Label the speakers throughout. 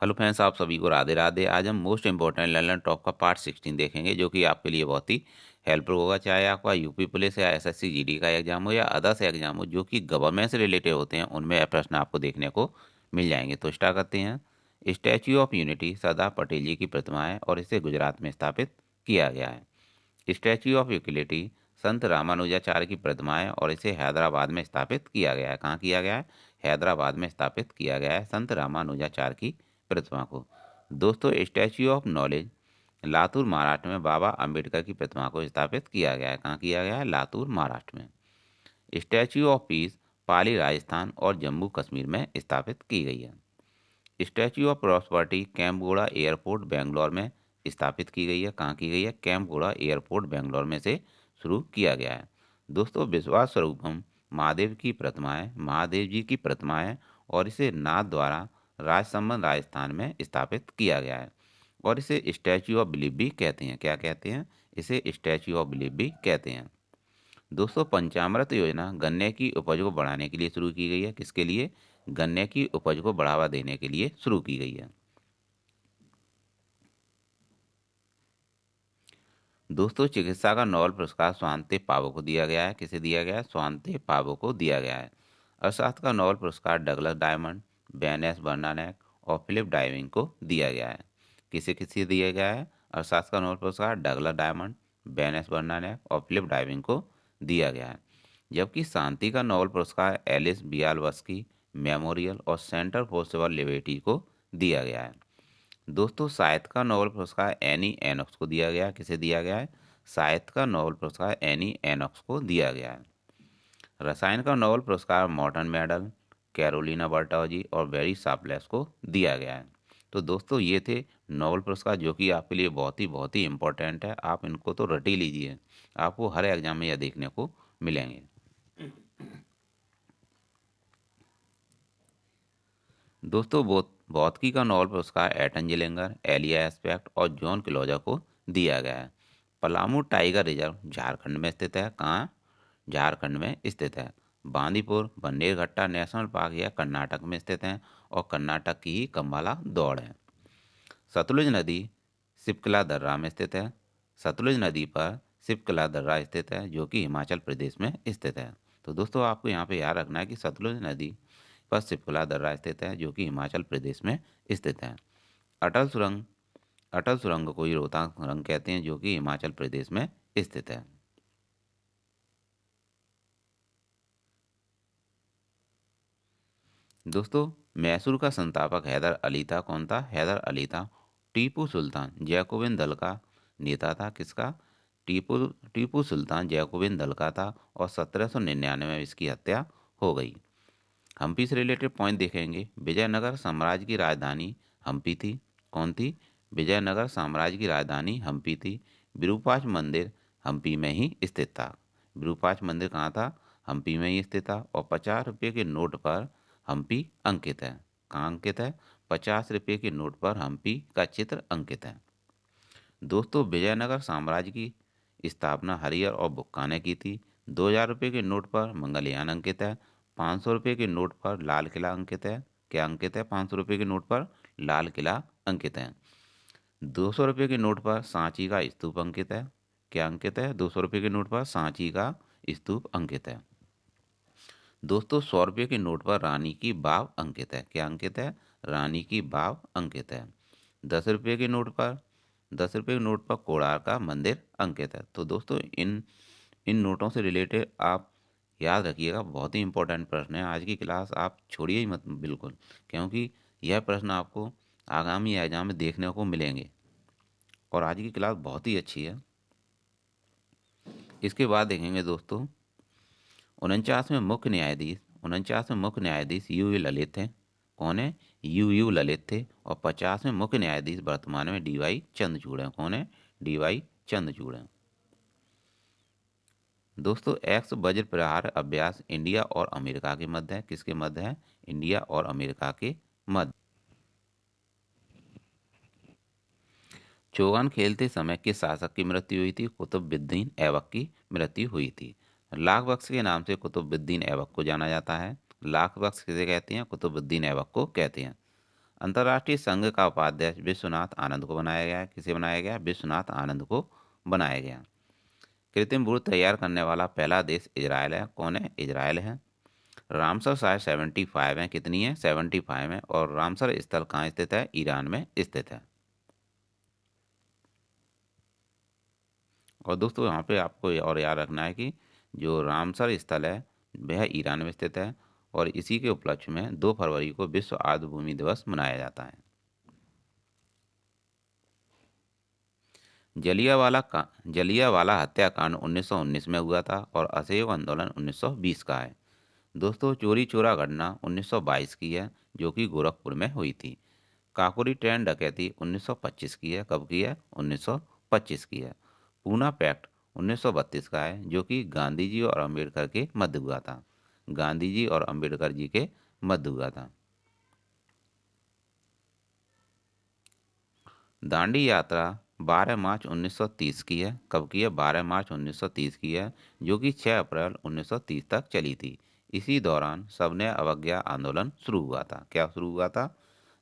Speaker 1: Hello friends, आप सभी को राधे राधे। आज हम मोस्ट इंपॉर्टेंट लर्नर टॉप का पार्ट 16 देखेंगे, जो कि आपके लिए बहुत ही हेल्पफुल होगा। चाहे आपका यूपी पुलिस या एसएससी जीडी का एग्जाम हो या अदर्स एग्जाम हो जो कि गवर्नमेंट से रिलेटेड होते हैं, उनमें यह प्रश्न आपको देखने को मिल जाएंगे। तो स्टार्ट करते हैं। Statue of unity Sardar Patel जी की प्रतिमा है और इसे गुजरात में स्थापित किया गया है। स्टैच्यू ऑफ यूटिलिटी संत रामानुजाचार्य की प्रतिमा है और इसे हैदराबाद में स्थापित किया गया है। कहाँ किया गया है? हैदराबाद में स्थापित किया गया है संत रामानुजाचार्य की प्रतिमा को। दोस्तों, statue of knowledge Latur Maharashtra में बाबा अंबेडकर की प्रतिमा को स्थापित किया गया है। कहाँ किया गया है? लातूर महाराष्ट्र में। Statue of peace Pali Rajasthan और जम्मू कश्मीर में स्थापित की गई है। Statue of prosperity Kempegowda airport Bangalore में स्थापित की गई है। कहाँ की गई है? कैंपगोड़ा एयरपोर्ट बेंगलोर में से शुरू किया गया है। दोस्तों, विश्वास स्वरूपम महादेव की प्रतिमा है, महादेव जी की प्रतिमा है और इसे नाथ द्वारा राजसमंद राजस्थान में स्थापित किया गया है और इसे स्टैच्यू ऑफ बिलीफ भी कहते हैं। क्या कहते हैं? इसे स्टैच्यू ऑफ बिलीफ भी कहते हैं। दोस्तों, पंचामृत योजना गन्ने की उपज को बढ़ाने के लिए शुरू की गई है। किसके लिए? गन्ने की उपज को बढ़ावा देने के लिए शुरू की गई है। दोस्तों, चिकित्सा का नोबेल पुरस्कार स्वांति पावो को दिया गया है। किसे दिया गया है? स्वांति पावो को दिया गया है। अर्थशास्त्र का नोबेल पुरस्कार डगलस डायमंड, बेन एस बर्नानैक और फिलिप डाइविंग को दिया गया है। किसे किसे दिया गया है? अर्थशास्त्र का नोबेल पुरस्कार डगलस डायमंड, बेन एस बर्नानैक और फिलिप डाइविंग को दिया गया है। जबकि शांति का नोबेल पुरस्कार एलिस बियालवस्की मेमोरियल और सेंटर फॉर सिविल लिबर्टी को दिया गया है। दोस्तों, साहित्य का नोबेल पुरस्कार एनी एनॉक्स को दिया गया है। किसे दिया गया है? साहित्य का नोबेल पुरस्कार एनी एनॉक्स को दिया गया है। रसायन का नोबेल पुरस्कार मॉर्टन मेडल, कैरोलिना बर्टोजी और बेरी शार्पलेस को दिया गया है। तो दोस्तों, ये थे नोबेल पुरस्कार जो कि आपके लिए बहुत ही इंपॉर्टेंट है। आप इनको तो रट ही लीजिए, आपको हर एग्जाम में यह देखने को मिलेंगे। दोस्तों, भौतिकी का नोबेल पुरस्कार एटन जिलिंगर, एलिया एस्पेक्ट और जॉन क्लोजा को दिया गया है। पलामू टाइगर रिजर्व झारखंड में स्थित है। कहाँ? झारखंड में स्थित है। बांदीपुर बन्नेरघट्टा नेशनल पार्क यह कर्नाटक में स्थित है और कर्नाटक की ही कम्बाला दौड़ है। सतलुज नदी सिपकला दर्रा में स्थित है। सतलुज नदी पर सिपकला दर्रा स्थित है जो कि हिमाचल प्रदेश में स्थित है। तो दोस्तों, आपको यहाँ पे याद रखना है कि सतलुज नदी पर सिपकला दर्रा स्थित है जो कि हिमाचल प्रदेश में स्थित है। अटल सुरंग अटल सुरंग को ही रोहतांग सुरंग कहते हैं जो कि हिमाचल प्रदेश में स्थित है। दोस्तों, मैसूर का संस्थापक हैदर अली था। कौन था? हैदर अली था। टीपू सुल्तान जैकोबिन दल का नेता था। किसका? टीपू टीपू सुल्तान जैकोबिन दल का था और 1799 में इसकी हत्या हो गई। हम्पी से रिलेटेड पॉइंट देखेंगे। विजयनगर साम्राज्य की राजधानी हम्पी थी। कौन थी? विजयनगर साम्राज्य की राजधानी हम्पी थी। विरूपाक्ष मंदिर हम्पी में ही स्थित था। विरूपाक्ष मंदिर कहाँ था? हम्पी में ही स्थित था और 50 रुपये के नोट पर हम्पी अंकित है। कहाँ अंकित है? 50 रुपये के नोट पर हम्पी का चित्र अंकित है। दोस्तों, विजयनगर साम्राज्य की स्थापना हरिहर और बुक्का ने की थी। 2000 रुपये के नोट पर मंगलयान अंकित है। 500 रुपये के नोट पर लाल किला अंकित है। क्या अंकित है? 500 रुपये के नोट पर लाल किला अंकित है। 200 रुपये के नोट पर सांची का स्तूप अंकित है। क्या अंकित है? 200 रुपये के नोट पर सांची का स्तूप अंकित है। दोस्तों, 100 रुपये के नोट पर रानी की बाव अंकित है। क्या अंकित है? रानी की बाव अंकित है। 10 रुपये के नोट पर 10 रुपये के नोट पर कोणार्क का मंदिर अंकित है। तो दोस्तों, इन इन नोटों से रिलेटेड आप याद रखिएगा, बहुत ही इंपॉर्टेंट प्रश्न है। आज की क्लास आप छोड़िए ही मत बिल्कुल, क्योंकि यह प्रश्न आपको आगामी एग्जाम में देखने को मिलेंगे और आज की क्लास बहुत ही अच्छी है। इसके बाद देखेंगे दोस्तों, 49वें मुख्य न्यायाधीश यू यू ललित हैं। कौन है? यू ललित थे। और 50वें मुख्य न्यायाधीश वर्तमान में डी वाई चंद्रचूड़ हैं। कौन है? डी वाई चंद्रचूड़ हैं। दोस्तों, एक्स वज्र प्रहार अभ्यास इंडिया और अमेरिका के मध्य है। किसके मध्य है? इंडिया और अमेरिका के मध्य। चौगान खेलते समय किस शासक की मृत्यु हुई थी? कुतुबुद्दीन ऐबक की मृत्यु हुई थी। लाख बख्श के नाम से कुतुबुद्दीन ऐबक को जाना जाता है। लाख बख्श किसे कहते हैं? कुतुबुद्दीन ऐबक को कहते हैं। अंतर्राष्ट्रीय संघ का उपाध्यक्ष विश्वनाथ आनंद को बनाया गया है। किसे बनाया गया? विश्वनाथ आनंद को बनाया गया। कृत्रिम बुर्द तैयार करने वाला पहला देश इजराइल है। कौन है? इजराइल है। रामसर साइट 75 है। कितनी है? 75 है। और रामसर स्थल कहाँ स्थित है? ईरान में स्थित है। और दोस्तों यहाँ पे आपको और याद रखना है कि जो रामसर स्थल है वह ईरान में स्थित है और इसी के उपलक्ष्य में 2 फरवरी को विश्व आर्द्रभूमि दिवस मनाया जाता है। जलियांवाला हत्याकांड 1919 में हुआ था और असहयोग आंदोलन 1920 का है। दोस्तों चोरी चोरा घटना 1922 की है जो कि गोरखपुर में हुई थी। काकोरी ट्रेन डकैती 1925 की है। कब की है? 1925 की है। पूना पैक्ट 1932 का है जो कि गांधी जी और अंबेडकर के मध्य हुआ था। गांधी जी और अंबेडकर जी के मध्य हुआ था। दांडी यात्रा 12 मार्च 1930 की है। कब की है? 12 मार्च 1930 की है जो कि 6 अप्रैल 1930 तक चली थी। इसी दौरान सबने अवज्ञा आंदोलन शुरू हुआ था। क्या शुरू हुआ था?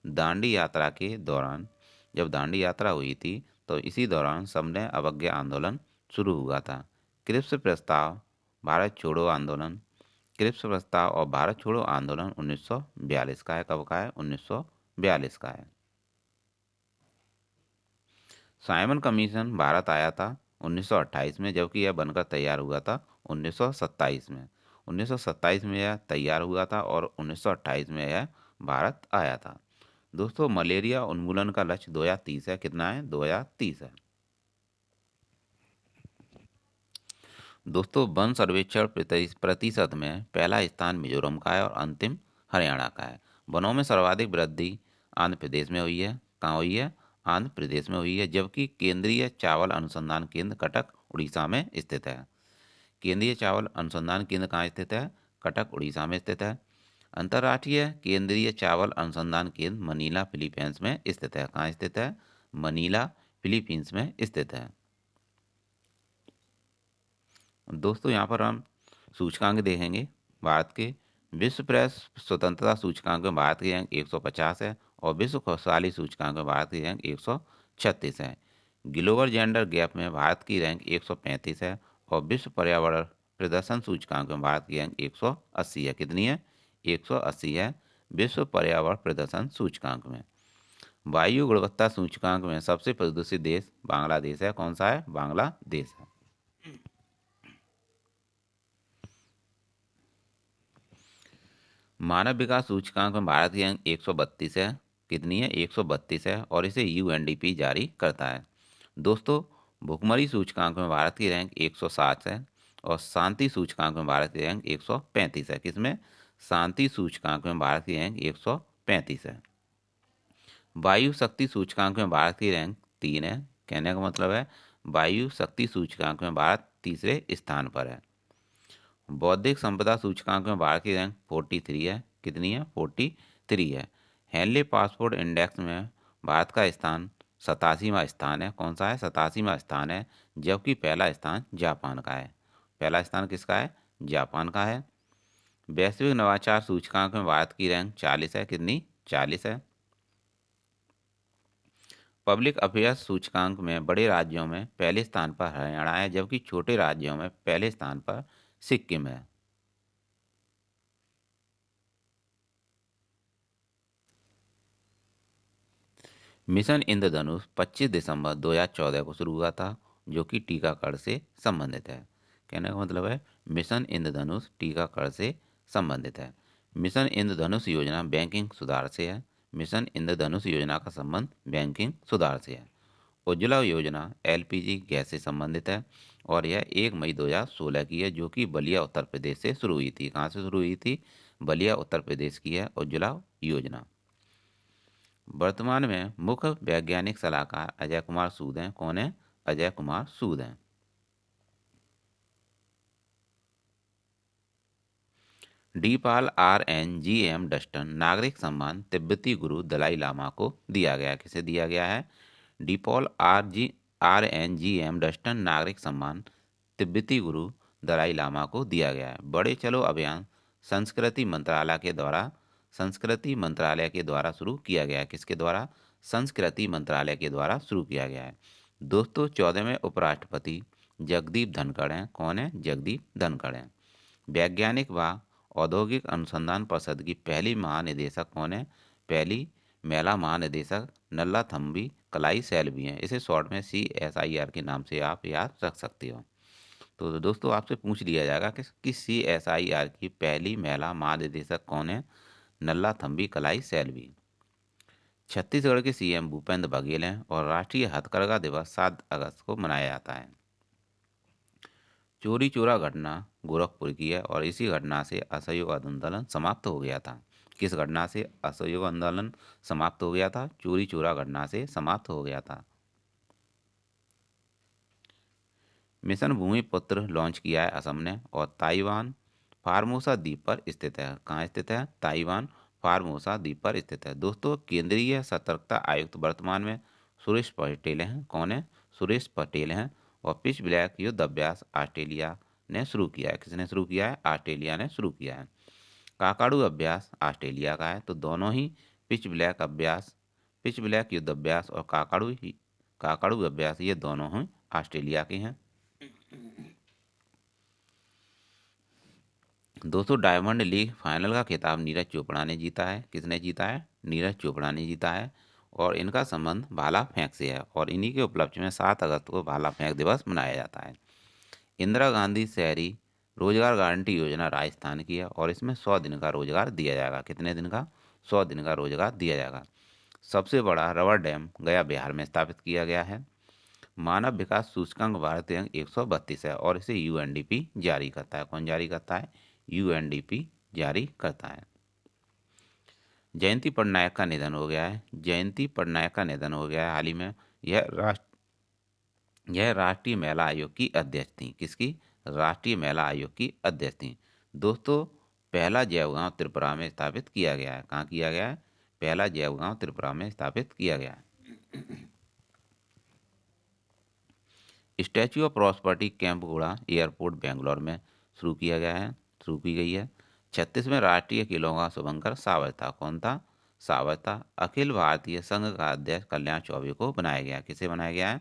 Speaker 1: दांडी यात्रा के दौरान जब दांडी यात्रा हुई थी तो इसी दौरान सबने अवज्ञा आंदोलन शुरू हुआ था। क्रिप्स प्रस्ताव, भारत छोड़ो आंदोलन, क्रिप्स प्रस्ताव और भारत छोड़ो आंदोलन 1942 का है। कब का है? 1942 का है। साइमन कमीशन भारत आया था 1928 में जबकि यह बनकर तैयार हुआ था 1927 में। 1927 में यह तैयार हुआ था और 1928 में यह भारत आया था। दोस्तों मलेरिया उन्मूलन का लक्ष्य 2030 है। कितना है? 2030 है। दोस्तों वन सर्वेक्षण प्रतिशत में पहला स्थान मिजोरम का है और अंतिम हरियाणा का है। वनों में सर्वाधिक वृद्धि आंध्र प्रदेश में हुई है। कहाँ हुई है? आंध्र प्रदेश में हुई है। जबकि केंद्रीय चावल अनुसंधान केंद्र कटक उड़ीसा में स्थित है। केंद्रीय चावल अनुसंधान केंद्र कहाँ स्थित है? कटक उड़ीसा में स्थित है। अंतर्राष्ट्रीय केंद्रीय चावल अनुसंधान केंद्र मनीला फिलीपींस में स्थित है। कहाँ स्थित है? मनीला फिलीपींस में स्थित है। दोस्तों यहाँ पर हम सूचकांक देखेंगे भारत के। विश्व प्रेस स्वतंत्रता सूचकांक में भारत की रैंक 150 है और विश्व खुशहाली सूचकांक में भारत की रैंक 136 है। ग्लोबल जेंडर गैप में भारत की रैंक 135 है और विश्व पर्यावरण प्रदर्शन सूचकांक में भारत की रैंक 180 है। कितनी है? 180 है विश्व पर्यावरण प्रदर्शन सूचकांक में। वायु गुणवत्ता सूचकांक में सबसे प्रदूषित देश बांग्लादेश है। कौन सा है? बांग्लादेश है। मानव विकास सूचकांक में भारत की रैंक 132 है। कितनी है? 132 है और इसे यूएनडीपी जारी करता है। दोस्तों भुखमरी सूचकांक में भारत की रैंक 160 है और शांति सूचकांक में भारत की रैंक 135 है। किसमें? शांति सूचकांक में भारत की रैंक 135 है। वायु शक्ति सूचकांक में भारत की रैंक 3 है। कहने का मतलब है वायु शक्ति सूचकांक में भारत तीसरे स्थान पर है। बौद्धिक संपदा सूचकांक में भारत की रैंक 43 है। कितनी है? 43 है। हेनले पासपोर्ट इंडेक्स में भारत का स्थान 87वां स्थान है। कौन सा है? 87वां स्थान है जबकि पहला स्थान जापान का है। पहला स्थान किसका है? जापान का है। वैश्विक नवाचार सूचकांक में भारत की रैंक 40 है। कितनी? 40 है। पब्लिक अफेयर्स सूचकांक में बड़े राज्यों में पहले स्थान पर हरियाणा है जबकि छोटे राज्यों में पहले स्थान पर सिक्किम है। मिशन इंद्रधनुष 25 दिसंबर 2014 को शुरू हुआ था जो कि टीकाकरण से संबंधित है। कहने का मतलब है मिशन इंद्रधनुष टीकाकरण से संबंधित है। मिशन इंद्रधनुष योजना बैंकिंग सुधार से है। मिशन इंद्रधनुष योजना का संबंध बैंकिंग सुधार से है। उज्ज्वला योजना एलपीजी गैस से संबंधित है और यह 1 मई 2016 की है जो कि बलिया उत्तर प्रदेश से शुरू हुई थी। कहाँ से शुरू हुई थी? बलिया उत्तर प्रदेश की है उज्ज्वला योजना। वर्तमान में मुख्य वैज्ञानिक सलाहकार अजय कुमार सूद हैं। कौन है? अजय कुमार सूद हैं। डीपाल RNGM डस्टन नागरिक सम्मान तिब्बती गुरु दलाई लामा को दिया गया। किसे दिया गया है? डीपॉल RNGM डस्टन नागरिक सम्मान तिब्बती गुरु दलाई लामा को दिया गया है। बड़े चलो अभियान संस्कृति मंत्रालय के द्वारा संस्कृति मंत्रालय के द्वारा शुरू किया गया है। किसके द्वारा? संस्कृति मंत्रालय के द्वारा शुरू किया गया है। दोस्तों 14वें उपराष्ट्रपति जगदीप धनखड़ हैं। कौन है? जगदीप धनखड़ हैं। वैज्ञानिक व औद्योगिक अनुसंधान परिषद की पहली महानिदेशक कौन है? पहली महिला महानिदेशक नल्लाथम्बी कलाई सेल्वी हैं। इसे शॉर्ट में CSIR के नाम से आप याद रख सकते हो। तो दोस्तों आपसे पूछ लिया जाएगा कि CSIR की पहली महिला महानिदेशक कौन है? नल्लाथम्बी कलाई सेल्वी। छत्तीसगढ़ के CM भूपेंद्र बघेल हैं और राष्ट्रीय हथकरघा दिवस 7 अगस्त को मनाया जाता है। चोरी चोरा घटना गोरखपुर की है और इसी घटना से असहयोग आंदोलन समाप्त हो गया था। किस घटना से असहयोग आंदोलन समाप्त हो गया था? चोरी चोरा घटना से समाप्त हो गया था। मिशन भूमिपुत्र लॉन्च किया है असम ने और ताइवान फार्मोसा द्वीप पर स्थित है। कहाँ स्थित है? ताइवान फार्मोसा द्वीप पर स्थित है। दोस्तों केंद्रीय सतर्कता आयुक्त वर्तमान में सुरेश पटेल हैं। कौन है? सुरेश पटेल हैं। और पिच ब्लैक युद्ध अभ्यास ऑस्ट्रेलिया ने शुरू किया है। किसने शुरू किया है? ऑस्ट्रेलिया ने शुरू किया है। काकाडू अभ्यास ऑस्ट्रेलिया का है। तो दोनों ही पिच ब्लैक युद्ध अभ्यास और काकाडू अभ्यास ये दोनों ही ऑस्ट्रेलिया के हैं। दोस्तों डायमंड लीग फाइनल का खिताब नीरज चोपड़ा ने जीता है। किसने जीता है? नीरज चोपड़ा ने जीता है। और इनका संबंध भाला फेंक से है और इन्हीं के उपलक्ष्य में 7 अगस्त को भाला फेंक दिवस मनाया जाता है। इंदिरा गांधी शहरी रोजगार गारंटी योजना राजस्थान की है और इसमें 100 दिन का रोजगार दिया जाएगा। कितने दिन का? 100 दिन का रोजगार दिया जाएगा। सबसे बड़ा रबर डैम गया बिहार में स्थापित किया गया है। मानव विकास सूचकांक भारतीय अंक 132 है और इसे UNDP जारी करता है। कौन जारी करता है? UNDP जारी करता है। जयंती पटनायक का निधन हो गया है। जयंती पटनायक का निधन हो गया है हाल ही में। यह राष्ट्रीय महिला आयोग की अध्यक्ष थी। किसकी? राष्ट्रीय महिला आयोग की अध्यक्ष थी। दोस्तों पहला जैव गांव त्रिपुरा में स्थापित किया गया है। कहाँ किया गया है? पहला जैव गांव त्रिपुरा में स्थापित किया गया है। Statue of prosperity Kempegowda airport Bangalore में शुरू किया गया है, शुरू की गई है। 36वें राष्ट्रीय खेलों का शुभंकर सावर था। कौन था? सावर था। अखिल भारतीय संघ का अध्यक्ष कल्याण चौबे को बनाया गया। किसे बनाया गया है?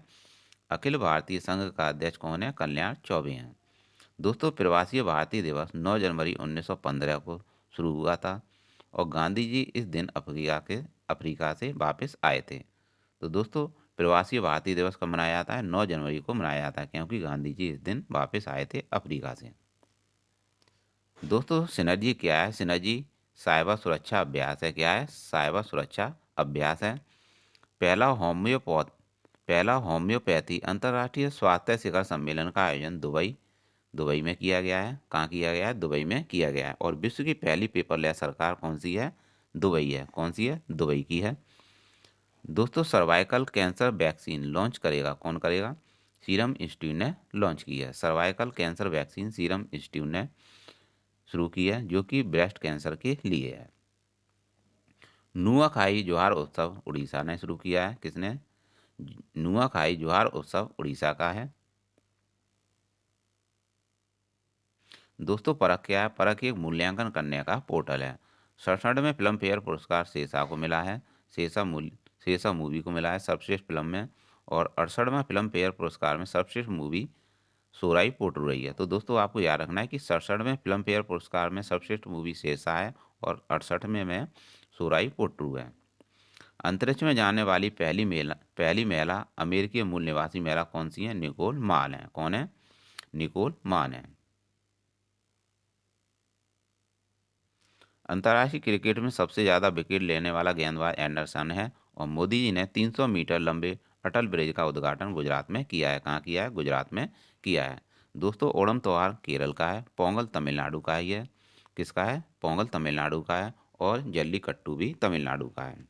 Speaker 1: अखिल भारतीय संघ का अध्यक्ष कौन है? कल्याण चौबे हैं। दोस्तों प्रवासी भारतीय दिवस 9 जनवरी 1915 को शुरू हुआ था और गांधी जी इस दिन अफ्रीका से वापस आए थे। तो दोस्तों प्रवासी भारतीय दिवस कब मनाया जाता है? 9 जनवरी को मनाया जाता है क्योंकि गांधी जी इस दिन वापस आए थे अफ्रीका से। दोस्तों सिनर्जी क्या है? सिनर्जी साइबर सुरक्षा अभ्यास है। क्या है? साइबर सुरक्षा अभ्यास है। पहला होम्योपैथी अंतर्राष्ट्रीय स्वास्थ्य शिखर सम्मेलन का आयोजन दुबई में किया गया है। कहाँ किया गया है? दुबई में किया गया है। और विश्व की पहली पेपरलेस सरकार कौन सी है? दुबई है। कौन सी है? दुबई की है। दोस्तों सर्वाइकल कैंसर वैक्सीन लॉन्च करेगा कौन करेगा? सीरम इंस्टीट्यूट ने लॉन्च की है। Cervical cancer vaccine serum institute ने शुरू की है जो कि ब्रेस्ट कैंसर के लिए है। नुआखाई जोहार उत्सव उड़ीसा ने शुरू किया है। किसने? नुआखाई जोहार उत्सव उड़ीसा का है। दोस्तों परख क्या है? परख एक मूल्यांकन करने का पोर्टल है। 67वें फिल्म फेयर पुरस्कार शेषा को मिला है। शेषा मूवी को मिला है सर्वश्रेष्ठ फिल्म में। और 68वां फिल्म फेयर पुरस्कार में सर्वश्रेष्ठ मूवी सोराई पोटू रही है। तो दोस्तों आपको याद रखना है कि 67वें फिल्म फेयर पुरस्कार में सर्वश्रेष्ठ मूवी शेषा है और 68वें में सोराई पोटू है। अंतरिक्ष में जाने वाली पहली महिला अमेरिकी मूल निवासी महिला कौन सी है? निकोल मान है। कौन है? निकोल मान है। अंतर्राष्ट्रीय क्रिकेट में सबसे ज़्यादा विकेट लेने वाला गेंदबाज एंडरसन है और मोदी जी ने 300 मीटर लंबे अटल ब्रिज का उद्घाटन गुजरात में किया है। कहाँ किया है? गुजरात में किया है। दोस्तों ओणम त्यौहार केरल का है। पोंगल तमिलनाडु का ही है। किसका है? पोंगल तमिलनाडु का है। और जल्लीकट्टू भी तमिलनाडु का है।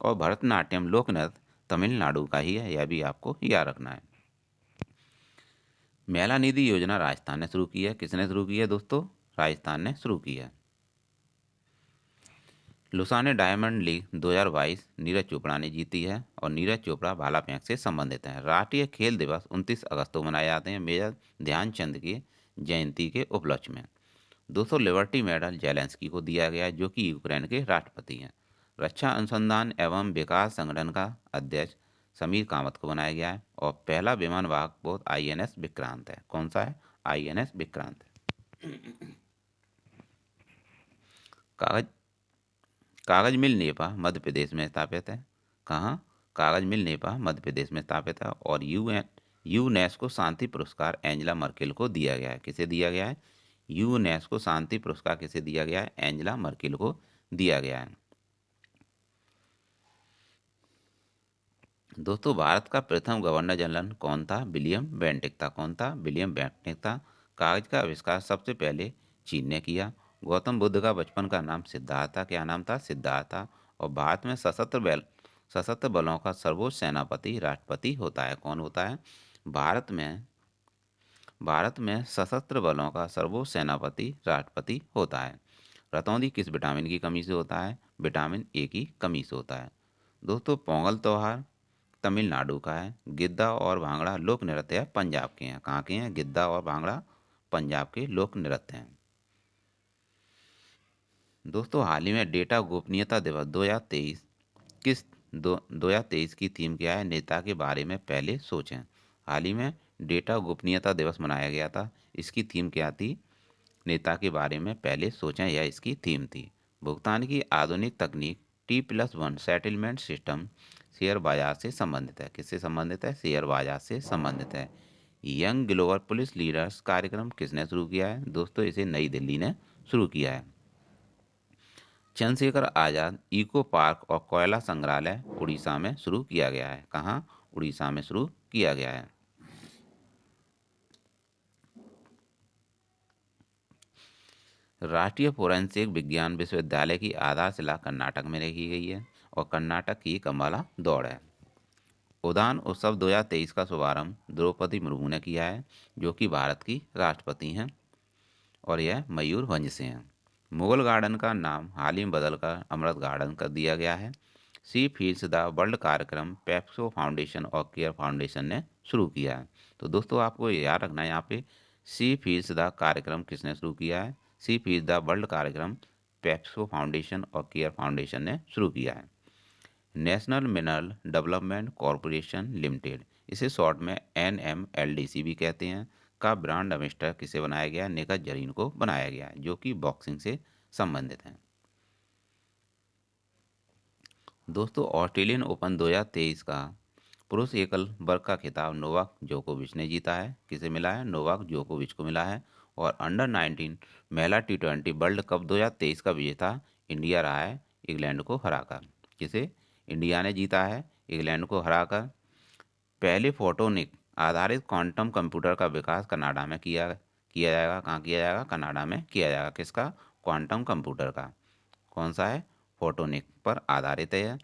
Speaker 1: और भरतनाट्यम लोक नृत्य तमिलनाडु का ही है। यह भी आपको याद रखना है। महिला निधि योजना राजस्थान ने शुरू की है। किसने शुरू की है दोस्तों? राजस्थान ने शुरू की है। Lausanne diamond league 2022 Neeraj Chopra ने जीती है और नीरज चोपड़ा भाला फेंक से संबंधित हैं। राष्ट्रीय खेल दिवस 29 अगस्त को मनाए जाते हैं मेजर ध्यानचंद की जयंती के उपलक्ष्य में। दोस्तों लिबर्टी मेडल जेलेंस्की को दिया गया है, जो कि यूक्रेन के राष्ट्रपति हैं। रक्षा अनुसंधान एवं विकास संगठन का अध्यक्ष समीर कामत को बनाया गया है। और पहला विमान वाहक पोत आईएनएस विक्रांत है। कौन सा है? आईएनएस विक्रांत है। कागज कागज मिल नेपा मध्य प्रदेश में स्थापित है। कहाँ? कागज मिल नेपा मध्य प्रदेश में स्थापित है। और यूनेस्को शांति पुरस्कार एंजेला मर्केल को दिया गया है। किसे दिया गया है? यूनेस्को शांति पुरस्कार किसे दिया गया है? एंजेला मर्केल को दिया गया है। दोस्तों भारत का प्रथम गवर्नर जनरल कौन था? विलियम बेंटिक था। कौन था? विलियम बेंटिक था। कागज का आविष्कार सबसे पहले चीन ने किया। गौतम बुद्ध का बचपन का नाम सिद्धार्थ था। क्या नाम था? सिद्धार्थ था। और भारत में सशस्त्र बलों का सर्वोच्च सेनापति राष्ट्रपति होता है। कौन होता है? भारत में सशस्त्र बलों का सर्वोच्च सेनापति राष्ट्रपति होता है। रतौंधी किस विटामिन की कमी से होता है? विटामिन ए की कमी से होता है। दोस्तों पोंगल त्योहार तमिलनाडु का है। गिद्दा और भांगड़ा लोक नृत्य है, पंजाब के हैं। कहाँ के हैं? गिद्दा और भांगड़ा पंजाब के लोक नृत्य हैं। दोस्तों हाल ही में डेटा गोपनीयता दिवस 2023 किस 2023 की थीम क्या है? नेता के बारे में पहले सोचें। हाल ही में डेटा गोपनीयता दिवस मनाया गया था। इसकी थीम क्या थी? नेता के बारे में पहले सोचें, यह इसकी थीम थी। भुगतान की आधुनिक तकनीक T+1 सेटलमेंट सिस्टम शेयर बाजार से संबंधित है। किससे संबंधित है? शेयर बाजार से संबंधित है। यंग ग्लोबल पुलिस लीडर्स कार्यक्रम किसने शुरू किया है? दोस्तों इसे नई दिल्ली ने शुरू किया है। चंद्रशेखर आज़ाद इको पार्क और कोयला संग्रहालय उड़ीसा में शुरू किया गया है। कहाँ? उड़ीसा में शुरू किया गया है। राष्ट्रीय फोरेंसिक विज्ञान विश्वविद्यालय की आधारशिला कर्नाटक में रखी गई है। और कर्नाटक की कमला दौड़ है। उद्यान उत्सव 2023 का शुभारंभ द्रौपदी मुर्मू ने किया है, जो कि भारत की राष्ट्रपति हैं। और यह मयूरभंज से हैं। मुगल गार्डन का नाम हाल ही में बदलकर अमृत गार्डन कर दिया गया है। सी फील्स द वर्ल्ड कार्यक्रम पेप्सो फाउंडेशन और केयर फाउंडेशन ने शुरू किया है। तो दोस्तों आपको याद रखना है यहाँ पे सी फील्स द कार्यक्रम किसने शुरू किया है? सी फील्स द वर्ल्ड कार्यक्रम पेप्सो फाउंडेशन और केयर फाउंडेशन ने शुरू किया है। National mineral development corporation limited, इसे शॉर्ट में NMLDC भी कहते हैं, का ब्रांड एम्बेसडर किसे बनाया गया? निखत जरीन को बनाया गया है, जो कि बॉक्सिंग से संबंधित हैं। दोस्तों ऑस्ट्रेलियन ओपन 2023 का पुरुष एकल वर्ग का खिताब नोवाक जोकोविच ने जीता है। किसे मिला है? नोवाक जोकोविच को मिला है। और अंडर 19 महिला T20 वर्ल्ड कप 2023 का विजेता इंडिया रहा है, इंग्लैंड को हराकर। किसे? इंडिया ने जीता है इंग्लैंड को हराकर। पहले फोटोनिक आधारित क्वांटम कंप्यूटर का विकास कनाडा में किया किया जाएगा। कहाँ किया जाएगा? कनाडा में किया जाएगा। किसका? क्वांटम कंप्यूटर का। कौन सा है? फोटोनिक पर आधारित है।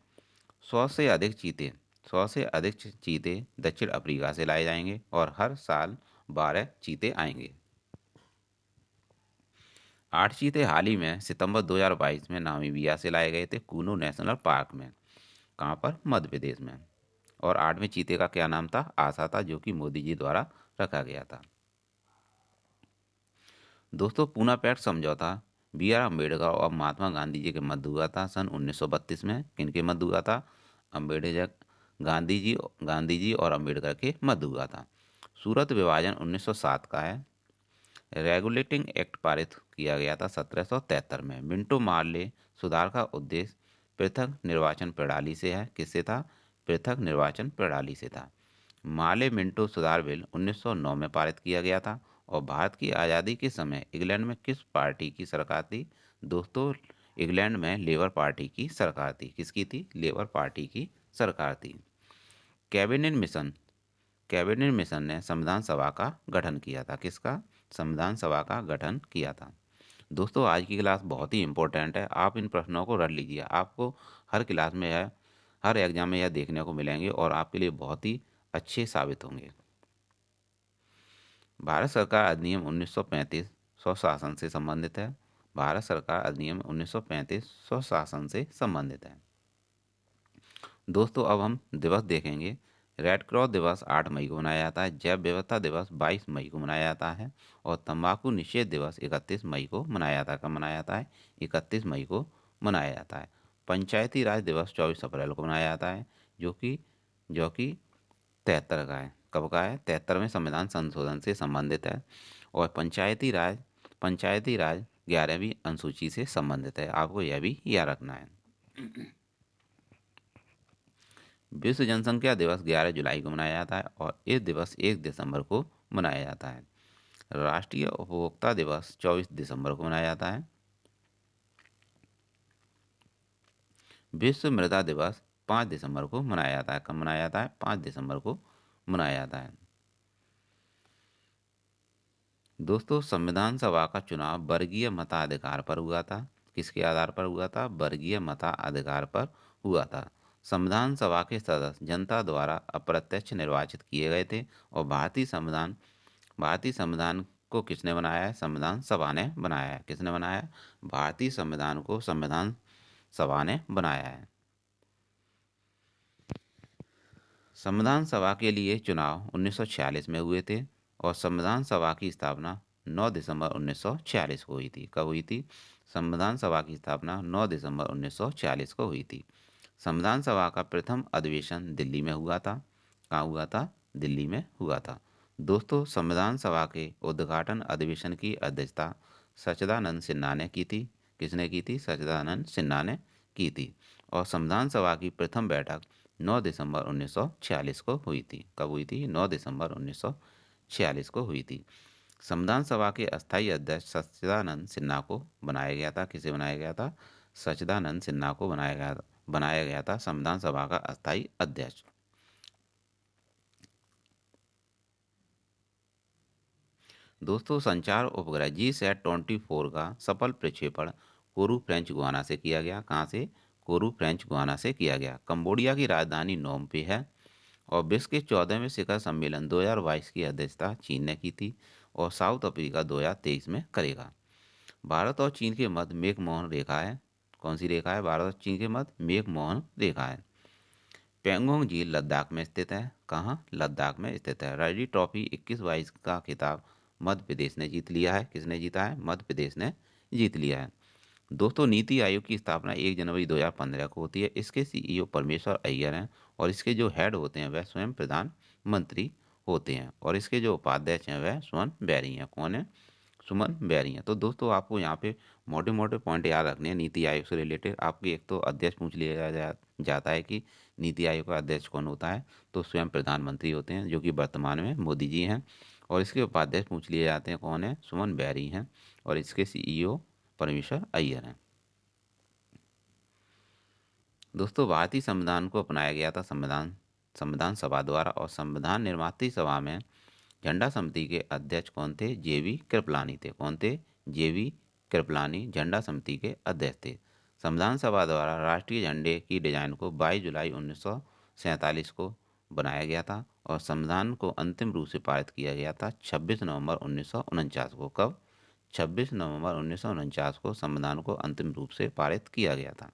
Speaker 1: 100 से अधिक चीते 100 से अधिक चीते दक्षिण अफ्रीका से लाए जाएंगे और हर साल 12 चीते आएंगे। 8 चीते हाल ही में सितंबर 2022 में नामीबिया से लाए गए थे, कूनो नेशनल पार्क में। कहाँ पर? मध्य प्रदेश में। और 8वें चीते का क्या नाम था? आशा था, जो कि मोदी जी द्वारा रखा गया था। दोस्तों पूना पैक्ट समझौता BR अम्बेडकर और महात्मा गांधी जी के मध्य हुआ था सन 1932 में। किनके मध्य हुआ था? अम्बेडकर गांधी जी और अम्बेडकर के मध्य हुआ था। सूरत विभाजन 1907 का है। रेगुलेटिंग एक्ट पारित किया गया था 1773 में। मिंटो मार्ले सुधार का उद्देश्य पृथक निर्वाचन प्रणाली से है। किससे था? पृथक निर्वाचन प्रणाली से था। माले मिंटो सुधार बिल 1909 में पारित किया गया था। और भारत की आज़ादी के समय इंग्लैंड में किस पार्टी की सरकार थी? दोस्तों इंग्लैंड में लेबर पार्टी की सरकार थी। किसकी थी? लेबर पार्टी की सरकार थी। कैबिनेट मिशन कैबिनेट मिशन ने संविधान सभा का गठन किया था। किसका? संविधान सभा का गठन किया था। दोस्तों आज की क्लास बहुत ही इंपॉर्टेंट है, आप इन प्रश्नों को रट लीजिए। आपको हर क्लास में यह हर एग्जाम में यह देखने को मिलेंगे और आपके लिए बहुत ही अच्छे साबित होंगे। भारत सरकार अधिनियम 1935 स्वशासन से संबंधित है। भारत सरकार अधिनियम 1935 स्वशासन से संबंधित है। दोस्तों अब हम दिवस देखेंगे रेड क्रॉस दिवस 8 मई को मनाया जाता है। जैव विविधता दिवस 22 मई को मनाया जाता है। और तंबाकू निषेध दिवस 31 मई को मनाया जाता है। कब मनाया जाता है? 31 मई को मनाया जाता है। पंचायती राज दिवस 24 अप्रैल को मनाया जाता है, जो कि 73 का है। कब का है? 73वें संविधान संशोधन से संबंधित है। और पंचायती राज 11वीं अनुसूची से संबंधित है। आपको यह भी याद रखना है। विश्व जनसंख्या दिवस 11 जुलाई को मनाया जाता है और इस दिवस 1 दिसंबर को मनाया जाता है। राष्ट्रीय उपभोक्ता दिवस 24 दिसंबर को मनाया जाता है। विश्व मृदा दिवस 5 दिसंबर को मनाया जाता है। कब मनाया जाता है? 5 दिसंबर को मनाया जाता है। दोस्तों, संविधान सभा का चुनाव वर्गीय मताधिकार पर हुआ था। किसके आधार पर हुआ था? वर्गीय मताधिकार पर हुआ था। संविधान सभा के सदस्य जनता द्वारा अप्रत्यक्ष निर्वाचित किए गए थे। और भारतीय संविधान को किसने बनाया है? संविधान सभा ने बनाया है। किसने बनाया है? भारतीय संविधान को संविधान सभा ने बनाया है। संविधान सभा के लिए चुनाव 1946 में हुए थे। और संविधान सभा की स्थापना 9 दिसंबर 1946 को हुई थी। कब हुई थी? संविधान सभा की स्थापना 9 दिसंबर 1946 को हुई थी। संविधान सभा का प्रथम अधिवेशन दिल्ली में हुआ था। कहाँ हुआ था? दिल्ली में हुआ था। दोस्तों, संविधान सभा के उद्घाटन अधिवेशन की अध्यक्षता सच्चिदानंद सिन्हा ने की थी। किसने की थी? सच्चिदानंद सिन्हा ने की थी। और संविधान सभा की प्रथम बैठक 9 दिसंबर 1946 को हुई थी। कब हुई थी? 9 दिसंबर 1946 को हुई थी। संविधान सभा के अस्थायी अध्यक्ष सच्चिदानंद सिन्हा को बनाया गया था। किसे बनाया गया था? सच्चिदानंद सिन्हा को बनाया गया था संविधान सभा का अस्थायी अध्यक्ष। दोस्तों, संचार उपग्रह GSAT-24 का सफल प्रक्षेपण कोरू फ्रेंच गुयाना से किया गया। कहाँ से? कोरू फ्रेंच गुयाना से किया गया। कंबोडिया की राजधानी नोम पे है। और विश्व के 14वें शिखर सम्मेलन 2022 की अध्यक्षता चीन ने की थी। और साउथ अफ्रीका 2023 में करेगा। भारत और चीन के मध्य मेकमोहन रेखा है। कौन सी रेखा है? भारत और चीन के मध्य मेकमोहन रेखा है। पेंगोंग झील लद्दाख में स्थित है। कहाँ? लद्दाख में स्थित है। रणजी ट्रॉफी 21-22 का खिताब मध्य प्रदेश ने जीत लिया है। किसने जीता है? मध्य प्रदेश ने जीत लिया है। दोस्तों, नीति आयोग की स्थापना 1 जनवरी 2015 को होती है। इसके सीईओ परमेश्वर अय्यर हैं। और इसके जो हेड होते हैं वह स्वयं प्रधानमंत्री होते हैं। और इसके जो उपाध्यक्ष हैं वह सुमन बैरी हैं। कौन है? सुमन बैरी हैं। तो दोस्तों, आपको यहाँ पे मोटे मोटे पॉइंट याद रखने हैं नीति आयोग से रिलेटेड। आपकी एक तो अध्यक्ष पूछ लिया जाता है कि नीति आयोग का अध्यक्ष कौन होता है, तो स्वयं प्रधानमंत्री होते हैं, जो कि वर्तमान में मोदी जी हैं। और इसके उपाध्यक्ष पूछ लिए जाते हैं, कौन है? सुमन बैरी हैं। और इसके सीईओ परमेश्वर अय्यर हैं। दोस्तों, भारतीय संविधान को अपनाया गया था संविधान संविधान सभा द्वारा। और संविधान निर्माती सभा में झंडा समिति के अध्यक्ष कौन थे? जेवी कृपलानी थे। कौन थे? जेवी कृपलानी झंडा समिति के अध्यक्ष थे। संविधान सभा द्वारा राष्ट्रीय झंडे की डिजाइन को 22 जुलाई 1947 को बनाया गया था। और संविधान को अंतिम रूप से पारित किया गया था 26 नवंबर 1949 को। कब? 26 नवंबर 1949 को संविधान को अंतिम रूप से पारित किया गया था।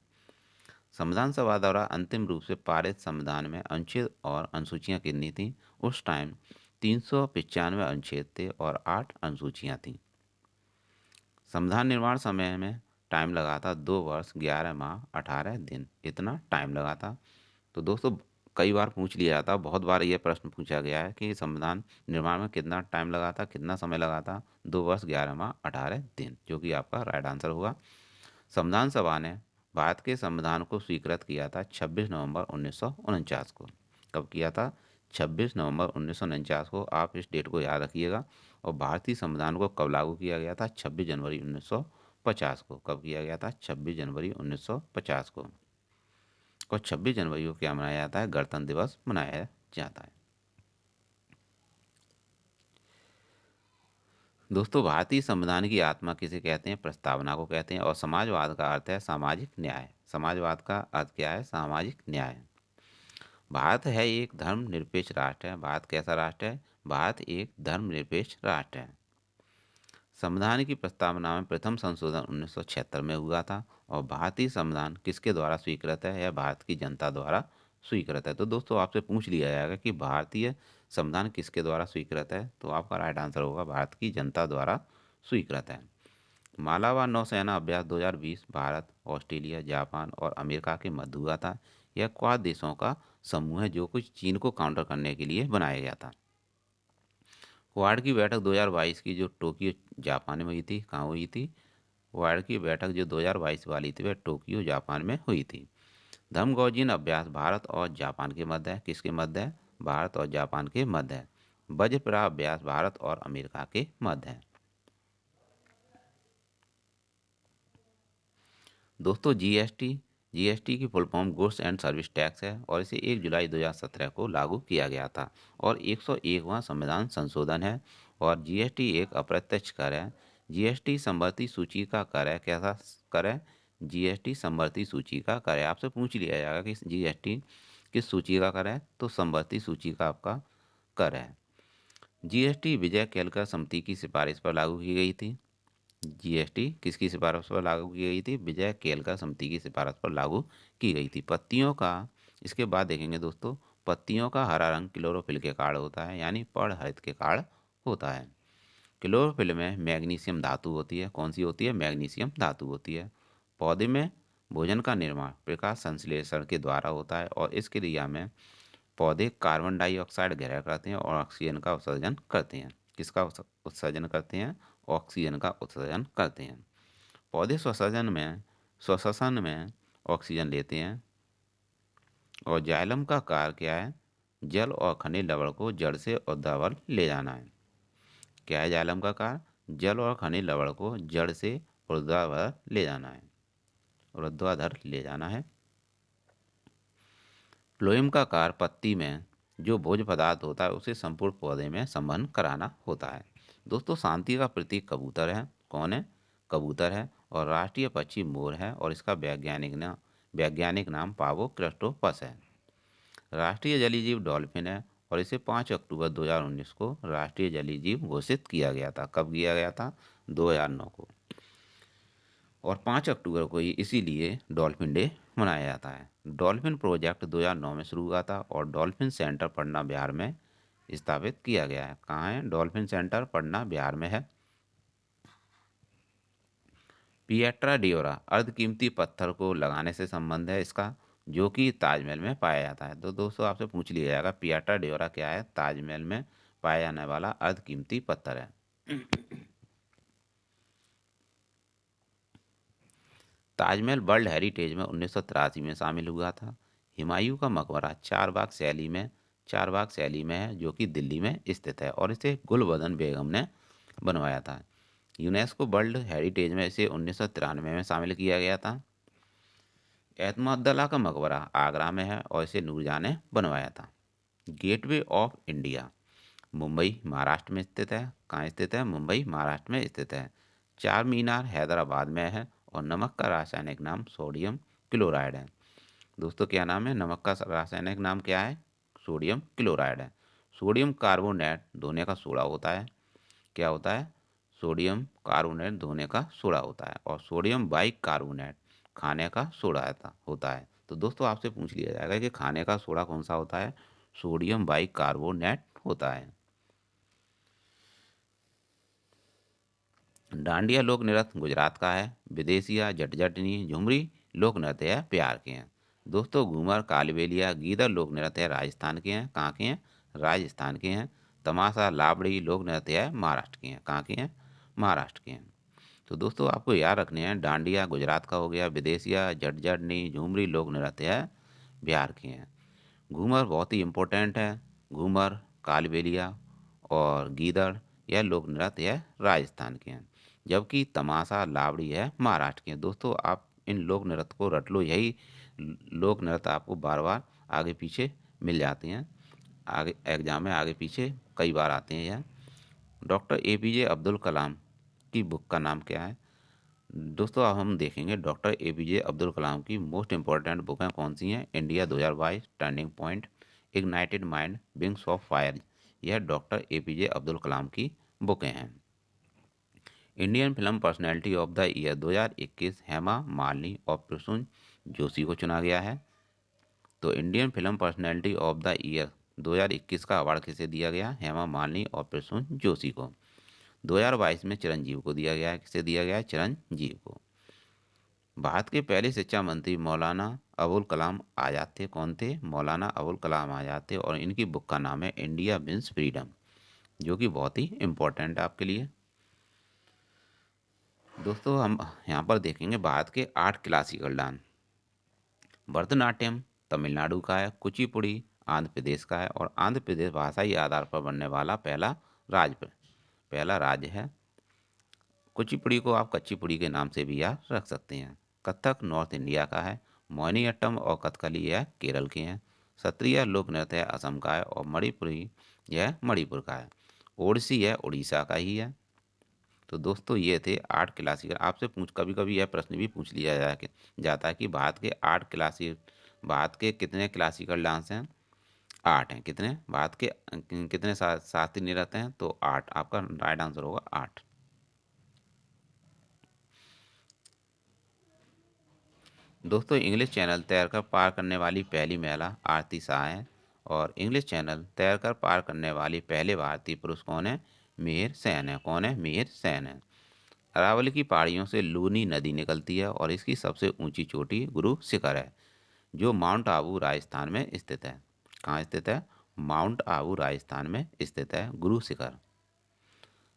Speaker 1: संविधान सभा द्वारा अंतिम रूप से पारित संविधान में अनुच्छेद और अनुसूचियां कितनी थीं? उस टाइम 395 अनुच्छेद थे और 8 अनुसूचियां थीं। संविधान निर्माण समय में टाइम लगा था 2 वर्ष 11 माह 18 दिन। इतना टाइम लगा था। तो दोस्तों, कई बार पूछ लिया जाता, बहुत बार यह प्रश्न पूछा गया है कि संविधान निर्माण में कितना टाइम लगा था, कितना समय लगा था? 2 वर्ष 11 माह 18 दिन, जो कि आपका राइट आंसर होगा। संविधान सभा ने भारत के संविधान को स्वीकृत किया था 26 नवंबर 1949 को। कब किया था? 26 नवंबर 1949 को। आप इस डेट को याद रखिएगा। और भारतीय संविधान को कब लागू किया गया था? 26 जनवरी 1950 को। कब किया गया था? 26 जनवरी 1950 को। और 26 जनवरी को क्या मनाया जाता है? गणतंत्र दिवस मनाया जाता है। दोस्तों, भारतीय संविधान की आत्मा किसे कहते हैं? प्रस्तावना को कहते हैं। और समाजवाद का अर्थ है सामाजिक न्याय। समाजवाद का अर्थ क्या है? सामाजिक न्याय। भारत है एक धर्मनिरपेक्ष राष्ट्र है। भारत कैसा राष्ट्र है? भारत एक धर्मनिरपेक्ष राष्ट्र है। संविधान की प्रस्तावना में प्रथम संशोधन 1976 में हुआ था। और भारतीय संविधान किसके द्वारा स्वीकृत है? यह भारत की जनता द्वारा स्वीकृत है। तो दोस्तों आपसे पूछ लिया जाएगा कि भारतीय संविधान किसके द्वारा स्वीकृत है, तो आपका राइट आंसर होगा भारत की जनता द्वारा स्वीकृत है। मालाबार नौसेना अभ्यास 2020 भारत, ऑस्ट्रेलिया, जापान और अमेरिका के मध्य हुआ था। यह क्वाड देशों का समूह है जो कुछ चीन को काउंटर करने के लिए बनाया गया था। क्वाड की बैठक 2022 की जो टोक्यो जापान में हुई थी, कहाँ हुई थी? क्वाड की बैठक जो 2022 वाली थी वह टोक्यो जापान में हुई थी। धम्मगौजिन अभ्यास भारत और जापान के मध्य है। किसके मध्य है? भारत और जापान के मध्य है। वज्रप्राह अभ्यास भारत और अमेरिका के मध्य है। दोस्तों जीएसटी की full form goods and service tax है और इसे 1 जुलाई 2017 को लागू किया गया था और 101वां संविधान संशोधन है। और जीएसटी एक अप्रत्यक्ष कर है। जीएसटी समवर्ती सूची का कर है। कैसा कर है? जीएसटी समवर्ती सूची का कर है। आपसे पूछ लिया जाएगा कि जीएसटी किस सूची का कर है, तो समवर्ती सूची का आपका कर है। जीएसटी विजय केलकर समिति की सिफारिश पर लागू की गई थी। जीएसटी किसकी सिफारिश पर लागू की गई थी? विजय केलकर समिति की सिफारिश पर लागू की गई थी। पत्तियों का, इसके बाद देखेंगे दोस्तों, पत्तियों का हरा रंग क्लोरोफिल के कारण होता है, यानी पर्णहरित के कारण होता है। क्लोरोफिल में मैग्नीशियम धातु होती है। कौन सी होती है? मैग्नीशियम धातु होती है। पौधे में भोजन का निर्माण प्रकाश संश्लेषण के द्वारा होता है और इस क्रिया में पौधे कार्बन डाइऑक्साइड ग्रहण करते हैं और ऑक्सीजन का उत्सर्जन करते हैं। किसका उत्सर्जन करते हैं? ऑक्सीजन का उत्सर्जन करते हैं। पौधे श्वसन में ऑक्सीजन लेते हैं। और जाइलम का कार्य क्या है? जल और खनिज लवण को जड़ से ऊर्ध्वाधर ले जाना है। क्या है जाइलम का कार्य? जल और खनिज लवण को जड़ से ऊर्ध्वाधर ले जाना है, ऊर्ध्वाधर ले जाना है। फ्लोएम का कार्य पत्ती में जो भोज्य पदार्थ होता है उसे संपूर्ण पौधे में संवहन कराना होता है। दोस्तों शांति का प्रतीक कबूतर है। कौन है? कबूतर है। और राष्ट्रीय पक्षी मोर है और इसका वैज्ञानिक नाम पावो क्रेस्टोपस है। राष्ट्रीय जलीय जीव डॉल्फिन है और इसे 5 अक्टूबर 2019 को राष्ट्रीय जलीय जीव घोषित किया गया था। कब किया गया था? 2009 को। और 5 अक्टूबर को ही इसीलिए डॉल्फिन डे मनाया जाता है। डॉल्फिन प्रोजेक्ट 2009 में शुरू हुआ था और डॉल्फिन सेंटर पटना बिहार में स्थापित किया गया है। कहाँ है? डॉल्फिन सेंटर पटना बिहार में है। पिएट्रा डिओरा अर्धकीमती पत्थर को लगाने से संबंध है इसका, जो कि ताजमहल में पाया जाता है। तो दोस्तों आपसे पूछ लिया जाएगा पिएट्रा डिओरा क्या है? ताजमहल में पाया जाने वाला अर्धकीमती पत्थर है। ताजमहल वर्ल्ड हेरिटेज में 1983 में शामिल हुआ था। हुमायूं का मकबरा चारबाग शैली में है जो कि दिल्ली में स्थित है और इसे गुलबदन बेगम ने बनवाया था। यूनेस्को वर्ल्ड हेरिटेज में इसे 1993 में शामिल किया गया था। एतमाद्दौला का मकबरा आगरा में है और इसे नूरजहां ने बनवाया था। Gateway of India Mumbai Maharashtra में स्थित है। कहाँ स्थित है? मुंबई महाराष्ट्र में स्थित है। चार मीनार हैदराबाद में है और नमक का रासायनिक नाम सोडियम क्लोराइड है। दोस्तों क्या नाम है? नमक का रासायनिक नाम क्या है? सोडियम क्लोराइड है। सोडियम कार्बोनेट धोने का सोडा होता है। क्या होता है? सोडियम कार्बोनेट धोने का सोडा होता है और सोडियम बाइक कार्बोनेट खाने का सोडा होता है। तो दोस्तों आपसे पूछ लिया जाएगा कि खाने का सोडा कौन सा होता है? सोडियम बाइक कार्बोनेट होता है। डांडिया लोक नृत्य गुजरात का है। विदेशिया जटजटनी झुमरी लोक नृत्य है बिहार के हैं। दोस्तों घूमर कालबेलिया गीदड़ लोक नृत्य है राजस्थान के हैं। कहाँ के हैं? राजस्थान के हैं। तमाशा लाबड़ी लोक नृत्य है महाराष्ट्र के हैं। कहाँ के हैं? महाराष्ट्र के हैं। तो दोस्तों आपको याद रखने हैं, डांडिया गुजरात का हो गया, विदेशिया जटजटनी झुमरी लोक नृत्य है बिहार के हैं। घूमर बहुत ही इम्पोर्टेंट है। घूमर कालबेलिया और गीदड़ यह लोक नृत्य है राजस्थान के हैं, जबकि तमाशा लावड़ी है महाराष्ट्र के हैं। दोस्तों आप इन लोक नृत्य को रट लो, यही लोक नृत्य आपको बार बार आगे पीछे मिल जाते हैं, आगे एग्जाम में आगे पीछे कई बार आते हैं यह। डॉक्टर एपीजे अब्दुल कलाम की बुक का नाम क्या है? दोस्तों अब हम देखेंगे डॉक्टर एपीजे अब्दुल कलाम की मोस्ट इंपॉर्टेंट बुकें कौन सी हैं। India 2022, turning point, ignited mind, wings of fire, यह डॉक्टर एपीजे अब्दुल कलाम की बुकें हैं। Indian film personality of the year 2021 Hema Malini और प्रसून जोशी को चुना गया है। तो Indian film personality of the year 2021 का अवार्ड किसे दिया गया? हेमा मालिनी और प्रसून जोशी को। 2022 में चिरंजीव को दिया गया है। किसे दिया गया है? चिरंजीव को। भारत के पहले शिक्षा मंत्री मौलाना अबुल कलाम आज़ाद थे। कौन थे? मौलाना अबुल कलाम आज़ाद थे और इनकी बुक का नाम है इंडिया विंस फ्रीडम, जो कि बहुत ही इम्पोर्टेंट है आपके लिए। दोस्तों हम यहाँ पर देखेंगे भारत के 8 क्लासिकल डांस। भरतनाट्यम तमिलनाडु का है, कुचिपुड़ी आंध्र प्रदेश का है और आंध्र प्रदेश भाषाई आधार पर बनने वाला पहला राज्य है। कुचिपुड़ी को आप कच्चीपुड़ी के नाम से भी याद रख सकते हैं। कथक नॉर्थ इंडिया का है। मोहिनीअट्टम और कथकली यह केरल के हैं। सत्रिया लोक नृत्य है असम का है और मणिपुरी यह मणिपुर का है। ओडिसी यह उड़ीसा का ही है। तो दोस्तों ये थे 8 क्लासिकल। आपसे कभी कभी यह प्रश्न भी पूछ लिया जाता है कि भारत के कितने क्लासिकल डांस हैं? 8 हैं। कितने? भारत के कितने शास्त्रीय नृत्य हैं? तो 8। आपका राइट आंसर होगा 8। दोस्तों इंग्लिश चैनल तैरकर पार करने वाली पहली महिला आरती शाह है और इंग्लिश चैनल तैरकर पार करने वाली पहले भारतीय पुरुष कौन है? मिहिर सेन है। कौन है? मिहिर सेन है। अरावली की पहाड़ियों से लूनी नदी निकलती है और इसकी सबसे ऊंची चोटी गुरु शिखर है, जो माउंट आबू राजस्थान में स्थित है। कहाँ स्थित है? माउंट आबू राजस्थान में स्थित है गुरु शिखर।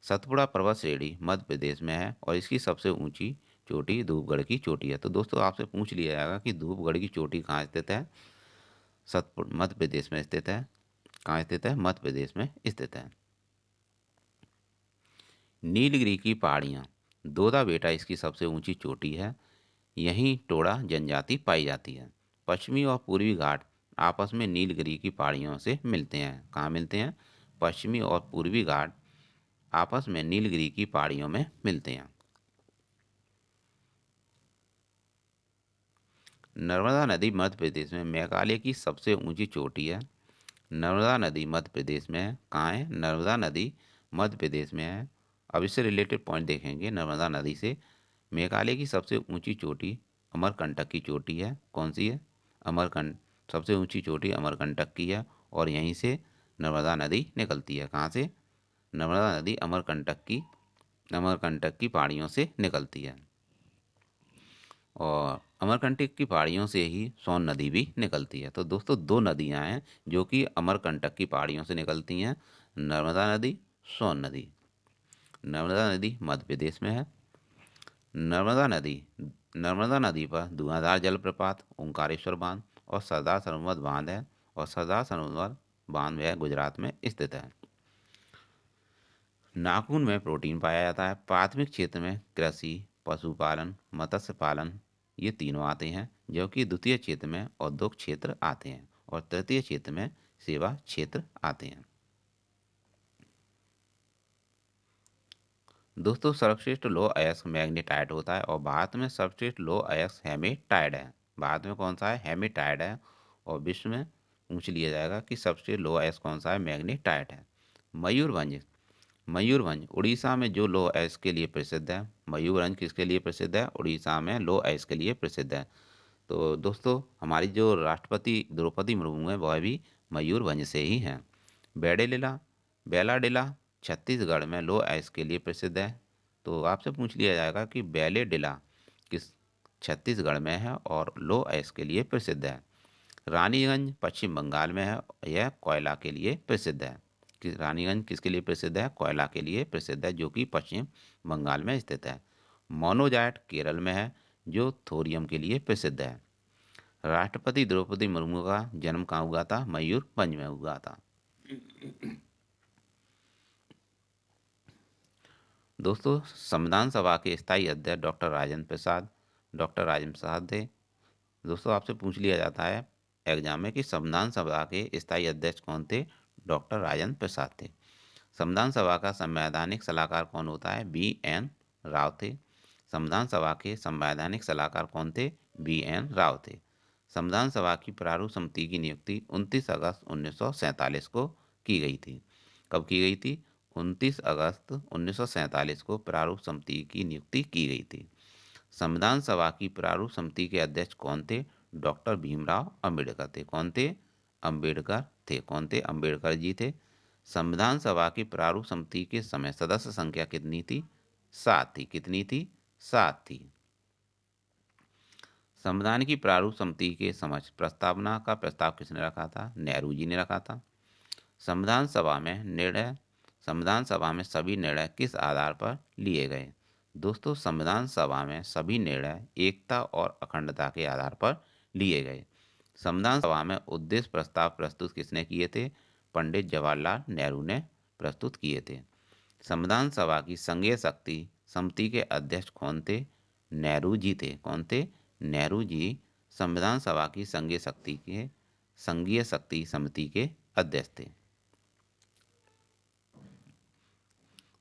Speaker 1: सतपुड़ा पर्वत श्रेणी मध्य प्रदेश में है और इसकी सबसे ऊंची चोटी धूपगढ़ की चोटी है। तो दोस्तों आपसे पूछ लिया जाएगा कि धूपगढ़ की चोटी कहाँ स्थित है? सतपुर मध्य प्रदेश में स्थित है। कहाँ स्थित है? मध्य प्रदेश में स्थित है। नीलगिरी की पहाड़ियाँ दोदा बेटा इसकी सबसे ऊंची चोटी है। यहीं टोडा जनजाति पाई जाती है। पश्चिमी और पूर्वी घाट आपस में नीलगिरी की पहाड़ियों से मिलते हैं। कहाँ मिलते हैं? पश्चिमी और पूर्वी घाट आपस में नीलगिरी की पहाड़ियों में मिलते हैं। नर्मदा नदी मध्य प्रदेश में मेघालय की सबसे ऊंची चोटी है। नर्मदा नदी मध्य प्रदेश में है। कहाँ है? नर्मदा नदी मध्य प्रदेश में है। अब इससे रिलेटेड पॉइंट देखेंगे। नर्मदा नदी से मेघालय की सबसे ऊंची चोटी अमरकंटक की चोटी है। कौन सी है? अमरकंट सबसे ऊंची चोटी अमरकंटक की है और यहीं से नर्मदा नदी निकलती है। कहाँ से? नर्मदा नदी अमरकंटक की पहाड़ियों से निकलती है और अमरकंटक की पहाड़ियों से ही सोन नदी भी निकलती है। तो दोस्तों दो नदियां हैं जो कि अमरकंटक की पहाड़ियों से निकलती हैं, नर्मदा नदी, सोन नदी। नर्मदा नदी मध्य प्रदेश में है। नर्मदा नदी पर धुआंधार जलप्रपात ओंकारेश्वर बांध और सरदार सरोवर बांध है और सरदार सरोवर बांध वह गुजरात में स्थित है। नाखून में प्रोटीन पाया जाता है। प्राथमिक क्षेत्र में कृषि, पशुपालन, मत्स्य पालन ये तीनों आते हैं, जबकि द्वितीय क्षेत्र में औद्योगिक क्षेत्र आते हैं और तृतीय क्षेत्र में सेवा क्षेत्र आते हैं। दोस्तों सर्वश्रेष्ठ लौह अयस्क मैग्नेटाइट होता है और भारत में सर्वश्रेष्ठ लौह अयस्क हेमेटाइट है। भारत में कौन सा है? हेमेटाइट है। और विश्व में पूछ लिया जाएगा कि सर्वश्रेष्ठ लौह अयस्क कौन सा है? मैग्नेटाइट है। मयूरभंज मयूरभंज उड़ीसा में जो लौह अयस्क के लिए प्रसिद्ध है। मयूरभंज किसके लिए प्रसिद्ध है? उड़ीसा में लौह अयस्क के लिए प्रसिद्ध है। तो दोस्तों हमारी जो राष्ट्रपति द्रौपदी मुर्मू है वह भी मयूरभंज से ही हैं। बेडेलिला बेलाडिला छत्तीसगढ़ में लौह अयस्क के लिए प्रसिद्ध है। तो आपसे पूछ लिया जाएगा कि बेलेडिला किस छत्तीसगढ़ में है और लौह अयस्क के लिए प्रसिद्ध है। रानीगंज पश्चिम बंगाल में है। यह कोयला के लिए प्रसिद्ध है। कि रानीगंज किसके लिए प्रसिद्ध है? कोयला के लिए प्रसिद्ध है, जो कि पश्चिम बंगाल में स्थित है। मोनोजाइट केरल में है, जो थोरियम के लिए प्रसिद्ध है। राष्ट्रपति द्रौपदी मुर्मू का जन्म कहाँ हुआ था? मयूरभंज में हुआ था। दोस्तों संविधान सभा के स्थायी अध्यक्ष डॉक्टर राजेंद्र प्रसाद थे। दोस्तों आपसे पूछ लिया जाता है एग्जाम में कि संविधान सभा के स्थायी अध्यक्ष कौन थे? डॉक्टर राजेंद्र प्रसाद थे। संविधान सभा का संवैधानिक सलाहकार कौन होता है? BN राव थे। संविधान सभा के संवैधानिक सलाहकार कौन थे? BN राव थे। संविधान सभा की प्रारूप समिति की नियुक्ति 29 अगस्त 1947 को की गई थी। कब की गई थी? 29 अगस्त 1947 को प्रारूप समिति की नियुक्ति की गई थी। संविधान सभा की प्रारूप समिति के अध्यक्ष कौन थे? डॉक्टर भीमराव अंबेडकर थे। कौन थे? अंबेडकर थे। कौन थे? अंबेडकर जी थे। संविधान सभा की प्रारूप समिति के समय सदस्य संख्या कितनी थी? 7 थी। कितनी थी? 7 थी। संविधान की प्रारूप समिति के समक्ष प्रस्तावना का प्रस्ताव किसने रखा था? नेहरू जी ने रखा था। संविधान सभा में सभी निर्णय किस आधार पर लिए गए? दोस्तों, संविधान सभा में सभी निर्णय एकता और अखंडता के आधार पर लिए गए। संविधान सभा में उद्देश्य प्रस्ताव प्रस्तुत किसने किए थे? पंडित जवाहरलाल नेहरू ने प्रस्तुत किए थे। संविधान सभा की संघीय शक्ति समिति के अध्यक्ष कौन थे? नेहरू जी थे। कौन थे? नेहरू जी संविधान सभा की संघीय शक्ति समिति के अध्यक्ष थे।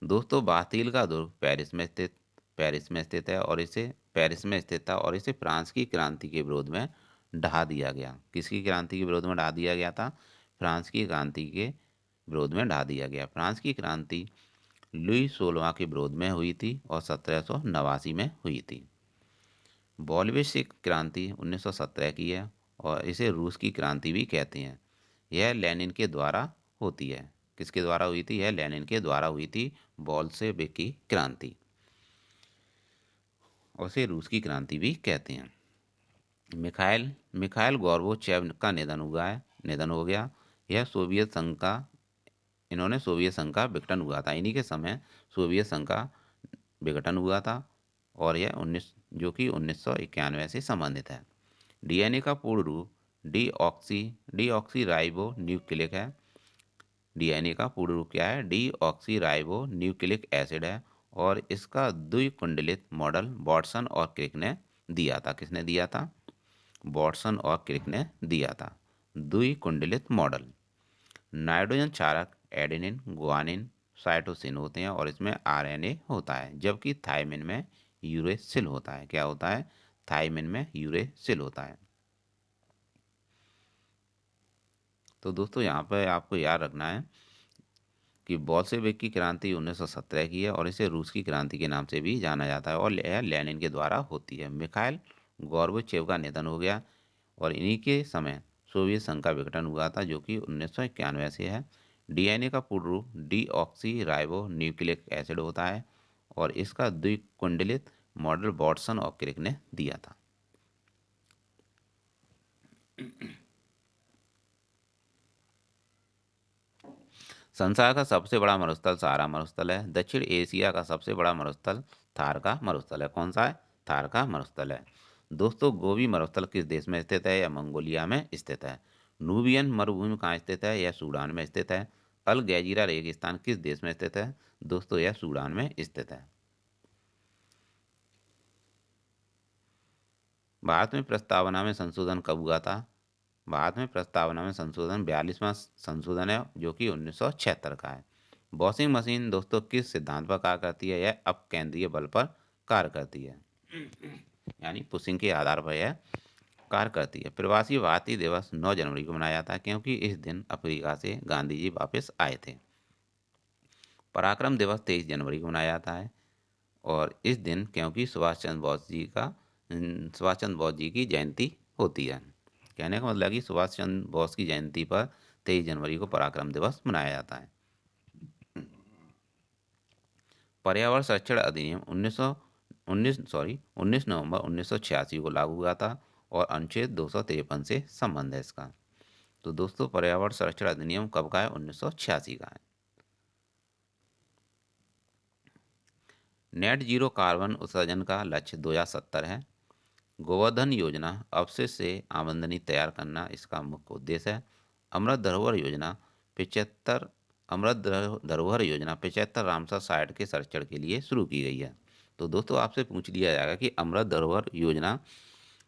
Speaker 1: दोस्तों, बास्तील का दुर्ग पेरिस में स्थित है और इसे पेरिस में स्थित था और इसे फ्रांस की क्रांति के विरोध में ढहा दिया गया। किसकी क्रांति के विरोध में ढहा दिया गया था? फ्रांस की क्रांति के विरोध में ढहा दिया गया। फ्रांस की क्रांति लुई 16वां के विरोध में हुई थी और 1789 में हुई थी। बोल्शेविक क्रांति 1917 की है और इसे रूस की क्रांति भी कहते हैं। यह लेनिन के द्वारा होती है। किसके द्वारा हुई थी? यह लेनिन के द्वारा हुई थी बोल्शेविक की क्रांति, और इसे रूस की क्रांति भी कहते हैं। मिखाइल मिखाइल गोर्बाचेव का निधन हो गया। यह सोवियत संघ का इन्होंने सोवियत संघ का विघटन हुआ था। इन्हीं के समय सोवियत संघ का विघटन हुआ था और यह 1991 से संबंधित है। डीएनए का पूर्ण रूप डीऑक्सी राइबो न्यूक्लिक है। डीएनए का पूर्ण रूप क्या है? डीऑक्सी राइबो न्यूक्लिक एसिड है और इसका द्विकुंडलित मॉडल वाटसन और क्रिक ने दिया था। किसने दिया था? वाटसन और क्रिक ने दिया था द्विकुंडलित मॉडल। नाइट्रोजन क्षारक एडेनिन, गुआनिन, साइटोसिन होते हैं और इसमें आरएनए होता है, जबकि थायमिन में यूरेसिल होता है। क्या होता है? थायमिन में यूरेसिल होता है। तो दोस्तों, यहाँ पर आपको याद रखना है कि बोल्शेविक की क्रांति 1917 की है और इसे रूस की क्रांति के नाम से भी जाना जाता है और यह लेनिन के द्वारा होती है। मिखाइल गोर्बाचेव का निधन हो गया और इन्हीं के समय सोवियत संघ का विघटन हुआ था, जो कि 1991 से है। डीएनए का पूर्ण रूप डीऑक्सी राइबो न्यूक्लिक एसिड होता है और इसका द्विकुंडलित मॉडल वाटसन और क्रिक ने दिया था। संसार का सबसे बड़ा मरुस्थल सहारा मरुस्थल है। दक्षिण एशिया का सबसे बड़ा मरुस्थल थार का मरुस्थल है। कौन सा है? थार का मरुस्थल है। दोस्तों, गोबी मरुस्थल किस देश में स्थित है? या मंगोलिया में स्थित है। नूबियन मरुभूमि कहाँ स्थित है? यह सूडान में स्थित है। अल गजीरा रेगिस्तान किस देश में स्थित है? दोस्तों, यह सूडान में स्थित है। भारत में प्रस्तावना में संशोधन कब हुआ था? भारत में प्रस्तावना में संशोधन 42वां संशोधन है, जो कि 1976 का है। वॉशिंग मशीन दोस्तों किस सिद्धांत पर कार्य करती है? यह अपकेंद्रीय बल पर कार्य करती है, यानी पुशिंग के आधार पर यह कार्य करती है। प्रवासी भारतीय दिवस 9 जनवरी को मनाया जाता है, क्योंकि इस दिन अफ्रीका से गांधी जी वापस आए थे। पराक्रम दिवस 23 जनवरी को मनाया जाता है और इस दिन क्योंकि सुभाष चंद्र बोस जी की जयंती होती है। कहने का मतलब कि सुभाष चंद्र बोस की जयंती पर 23 जनवरी को पराक्रम दिवस मनाया जाता है। पर्यावरण संरक्षण अधिनियम 19 नवंबर 1986 को लागू हुआ था और अनुच्छेद 253 से संबंध है इसका। तो दोस्तों, पर्यावरण संरक्षण अधिनियम कब का है? 1986 का है। नेट जीरो कार्बन उत्सर्जन का लक्ष्य 2070 है। गोवर्धन योजना अवशेष से आमदनी तैयार करना इसका मुख्य उद्देश्य है। अमृत धरोहर योजना 75 रामसर साइट के संरक्षण के लिए शुरू की गई है। तो दोस्तों, आपसे पूछ लिया जाएगा कि अमृत धरोहर योजना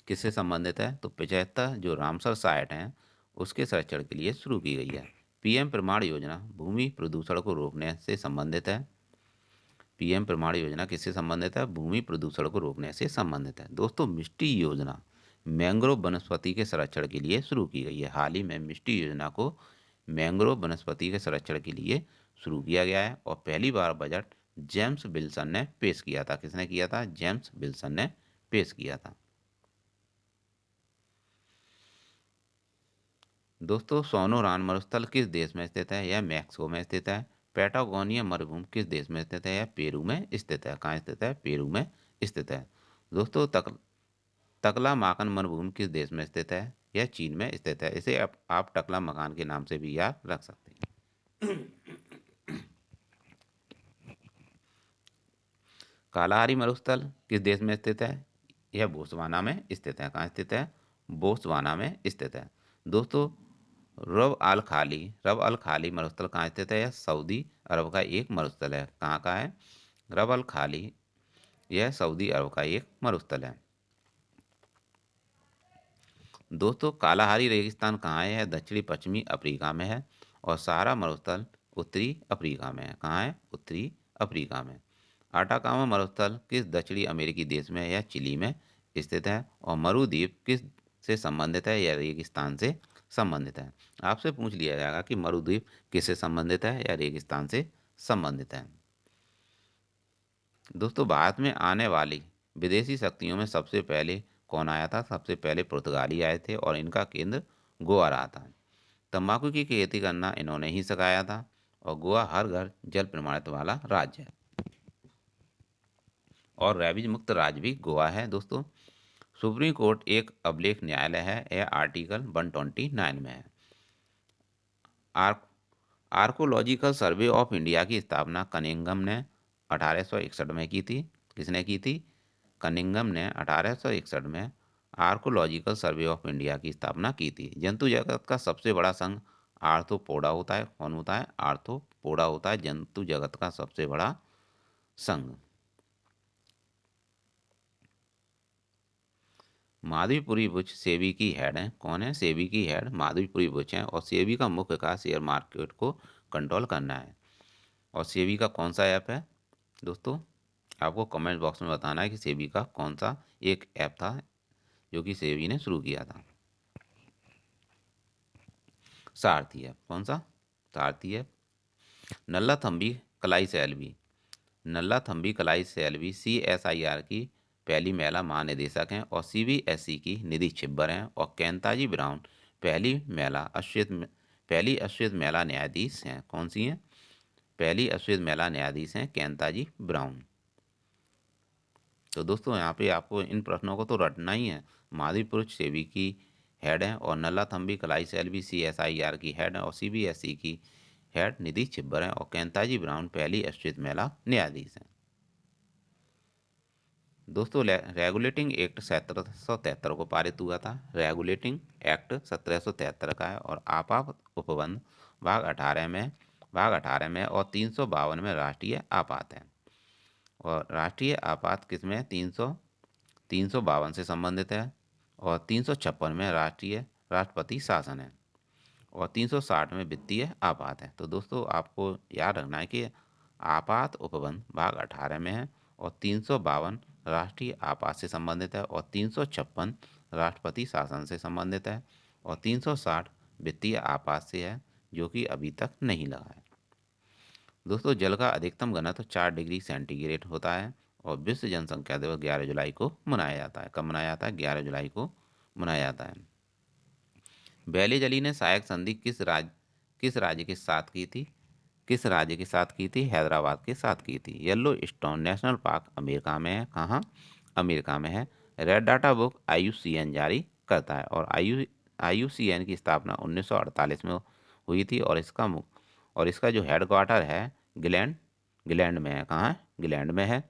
Speaker 1: किससे संबंधित है? तो 75 जो रामसर साइट हैं उसके संरक्षण के लिए शुरू की गई है। पीएम प्रमाण योजना भूमि प्रदूषण को रोकने से संबंधित है। पीएम प्रमाण योजना किससे संबंधित है? भूमि प्रदूषण को रोकने से संबंधित है। दोस्तों, मिष्टी योजना मैंग्रोव वनस्पति के संरक्षण के लिए शुरू की गई है। हाल ही में मिष्टी योजना को मैंग्रोव वनस्पति के संरक्षण के लिए शुरू किया गया है और पहली बार बजट जेम्स विल्सन ने पेश किया था। किसने किया था? जेम्स विल्सन ने पेश किया था। दोस्तों सोनोरान मरुस्थल किस देश में स्थित है? यह मैक्सिको में स्थित है। पैटागोनिया मरुभूमि किस देश में स्थित है? यह पेरू में स्थित है। कहाँ स्थित है? पेरू में स्थित है। दोस्तों तकला माकन मरुभूमि किस देश में स्थित है? यह चीन में स्थित है। इसे आप टकला मकान के नाम से भी याद रख सकते हैं। कालाहारी मरुस्थल किस देश में स्थित है? यह बोत्सवाना में स्थित है। कहाँ स्थित है? बोत्सवाना में स्थित है। दोस्तों रब अल खाली मरुस्थल कहाँ स्थित है? यह सऊदी अरब का एक मरुस्थल है। कहाँ का है? रब अल खाली, यह सऊदी अरब का एक मरुस्थल है। दोस्तों कालाहारी रेगिस्तान कहाँ है? यह दक्षिणी पश्चिमी अफ्रीका में है। और सहारा मरुस्थल उत्तरी अफ्रीका में है। कहाँ है? उत्तरी अफ्रीका में। आटाकामा मरुस्थल किस दक्षिणी अमेरिकी देश में है? यह चिली में स्थित है। और मरुद्वीप किस से संबंधित है? यह रेगिस्तान से संबंधित है। आपसे पूछ लिया जाएगा कि मरुद्वीप किससे संबंधित है या रेगिस्तान से संबंधित है। दोस्तों भारत में आने वाली विदेशी शक्तियों में सबसे पहले कौन आया था? सबसे पहले पुर्तगाली आए थे और इनका केंद्र गोवा रहा था। तंबाकू की खेती करना इन्होंने ही सिखाया था। और गोवा हर घर जल प्रमाणित वाला राज्य है। और रेबीज मुक्त राज्य भी गोवा है। दोस्तों सुप्रीम कोर्ट एक अभिलेख न्यायालय है। यह आर्टिकल 129 में है। Arc archaeological survey of India की स्थापना कनिंघम ने 1861 में की थी। किसने की थी? कनिंघम ने 1861 में आर्कोलॉजिकल सर्वे ऑफ इंडिया की स्थापना की थी। जंतु जगत का सबसे बड़ा संघ आर्थ्रोपोडा होता है। कौन होता है? आर्थ्रोपोडा होता है जंतु जगत का सबसे बड़ा संघ। माधवीपुरी बुच सेबी की हेड है। कौन है? सेबी की हेड माधवीपुरी बुच है। और सेबी का मुख्य कार्य शेयर मार्केट को कंट्रोल करना है। और सेबी का कौन सा ऐप है? दोस्तों आपको कमेंट बॉक्स में बताना है कि सेबी का कौन सा एक ऐप था जो कि सेबी ने शुरू किया था। सारथी ऐप। कौन सा? सारथी ऐप। नल्ला थम्बी कलाई सेल्वी, नल्ला थम्बी कलाई सेल्वी CSIR की पहली महिला महानिदेशक हैं। और CBSE की निधि छिब्बर हैं। और कैंताजी ब्राउन पहली अश्वेत महिला न्यायाधीश हैं। कौन सी हैं? पहली अश्वेत महिला न्यायाधीश हैं कैंताजी ब्राउन। तो दोस्तों यहाँ पे आपको इन प्रश्नों को तो रटना ही है। माधवी पुरुष सेबी की हेड है। और नल्ला थम्बी कलाई सेल्वी CSIR की हेड है। और CBSE की हेड निधि छिब्बर है। और कैंताजी ब्राउन पहली अश्वेत महिला न्यायाधीश हैं। दोस्तों रेगुलेटिंग एक्ट 1773 को पारित हुआ था। रेगुलेटिंग एक्ट 1773 का है। और आपात उपबंध भाग 18 में और 352 में राष्ट्रीय आपात है। और राष्ट्रीय आपात किसमें? 352 से संबंधित है। और 356 में राष्ट्रपति शासन है। और 360 में वित्तीय आपात है। तो दोस्तों आपको याद रखना है कि आपात उपबंध भाग 18 में है। और 352 राष्ट्रीय आपात से संबंधित है। और 356 राष्ट्रपति शासन से संबंधित है। और 360 वित्तीय आपात से है जो कि अभी तक नहीं लगा है। दोस्तों जल का अधिकतम घनत्व 4 डिग्री सेंटीग्रेड होता है। और विश्व जनसंख्या दिवस 11 जुलाई को मनाया जाता है। कब मनाया जाता है? 11 जुलाई को मनाया जाता है। बैली जली ने सहायक संधि किस राज्य के साथ की थी? किस राज्य के साथ की थी? हैदराबाद के साथ की थी। Yellow stone national park America में है। कहाँ? अमेरिका में है। रेड डाटा बुक IUCN जारी करता है। और IUCN की स्थापना 1948 में हुई थी। और इसका जो हेडक्वार्टर है ग्लैंड में है। कहाँ है? ग्लैंड में है।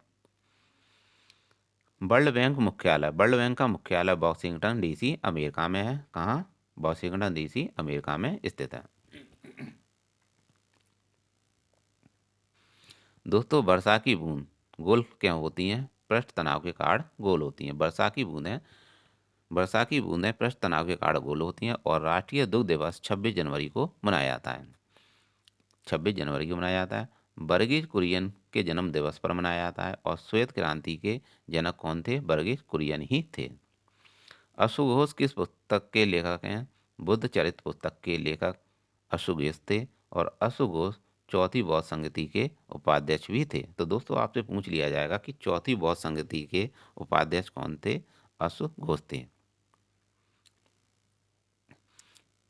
Speaker 1: वर्ल्ड बैंक का मुख्यालय वॉशिंगटन DC अमेरिका में है। कहाँ? वॉशिंगटन DC अमेरिका में स्थित है। दोस्तों वर्षा की बूंद गोल क्यों होती हैं? पृष्ठ तनाव के कारण गोल होती हैं। वर्षा की बूंदें पृष्ठ तनाव के कारण गोल होती हैं। और राष्ट्रीय दुग्ध दिवस 26 जनवरी को मनाया जाता है। 26 जनवरी को मनाया जाता है। वर्गीज कुरियन के जन्म दिवस पर मनाया जाता है। और श्वेत क्रांति के जनक कौन थे? वर्गीज कुरियन ही थे। अशु घोष किस पुस्तक के लेखक हैं? बुद्ध चरित्र पुस्तक के लेखक अशु घोष थे। और अशु घोष चौथी बौद्ध संगति के उपाध्यक्ष भी थे। तो दोस्तों आपसे पूछ लिया जाएगा कि चौथी बौद्ध संगति के उपाध्यक्ष कौन थे? अशु घोष थे।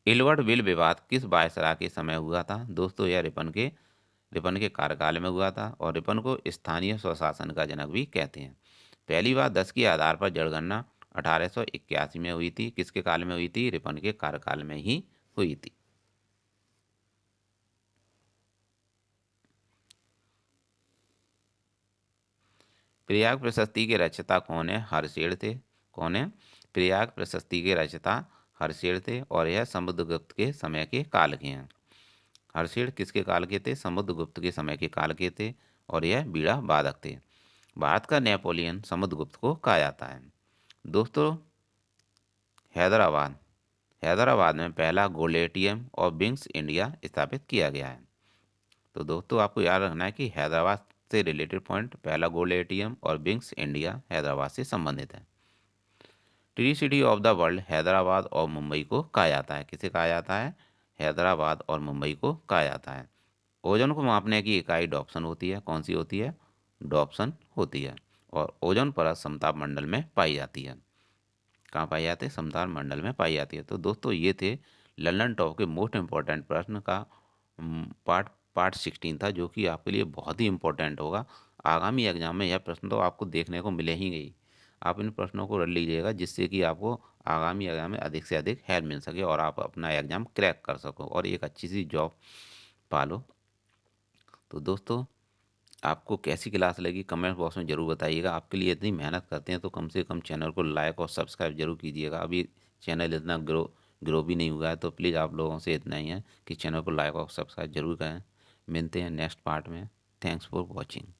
Speaker 1: इलवर्ट विल विवाद किस वायसराय के समय हुआ था? दोस्तों यह रिपन के कार्यकाल में हुआ था और रिपन को स्थानीय स्वशासन का जनक भी कहते हैं। पहली बार 10 के आधार पर जनगणना 1881 में हुई थी। किसके काल में हुई थी? रिपन के कार्यकाल में ही हुई थी। प्रयाग प्रशस्ति के रचयिता कौन है? हर्षेय थे। कौन है? प्रयाग प्रशस्ति के रचयिता हर्षेय थे और यह समुद्रगुप्त के समय के काल के हैं। हर्षेय किसके काल के थे? समुद्रगुप्त के समय के काल के थे और यह बीड़ा वादक थे। भारत का नेपोलियन समुद्रगुप्त को कहा जाता है। दोस्तों हैदराबाद हैदराबाद में पहला गोल्ड एटीएम और बिंग्स इंडिया स्थापित किया गया है। तो दोस्तों आपको याद रखना है कि हैदराबाद से रिलेटेड पॉइंट, पहला गोल्ड एटीएम और बिंग्स इंडिया हैदराबाद से संबंधित है। Tree city of the world Hyderabad और मुंबई को कहा जाता है। किसे कहा जाता है? हैदराबाद और मुंबई को कहा जाता है। ओजोन को मापने की इकाई डॉप्सन होती है। कौन सी होती है? डॉप्सन होती है। और ओजोन परत समताप मंडल में पाई जाती है। कहाँ पाई जाती है? समताप मंडल में पाई जाती है। तो दोस्तों ये थे लंदन टॉप के मोस्ट इम्पोर्टेंट प्रश्न का पार्ट पार्ट 16 था, जो कि आपके लिए बहुत ही इम्पोर्टेंट होगा। आगामी एग्जाम में यह प्रश्न तो आपको देखने को मिले ही गई। आप इन प्रश्नों को रट लीजिएगा, जिससे कि आपको आगामी एग्जाम में अधिक से अधिक हेल्प मिल सके और आप अपना एग्जाम क्रैक कर सको और एक अच्छी सी जॉब पालो। तो दोस्तों आपको कैसी क्लास लगी कमेंट बॉक्स में ज़रूर बताइएगा। आपके लिए इतनी मेहनत करते हैं तो कम से कम चैनल को लाइक और सब्सक्राइब जरूर कीजिएगा। अभी चैनल इतना ग्रो भी नहीं हुआ है, तो प्लीज़ आप लोगों से इतना ही है कि चैनल को लाइक और सब्सक्राइब जरूर करें। मिलते हैं नेक्स्ट पार्ट में। Thanks for watching.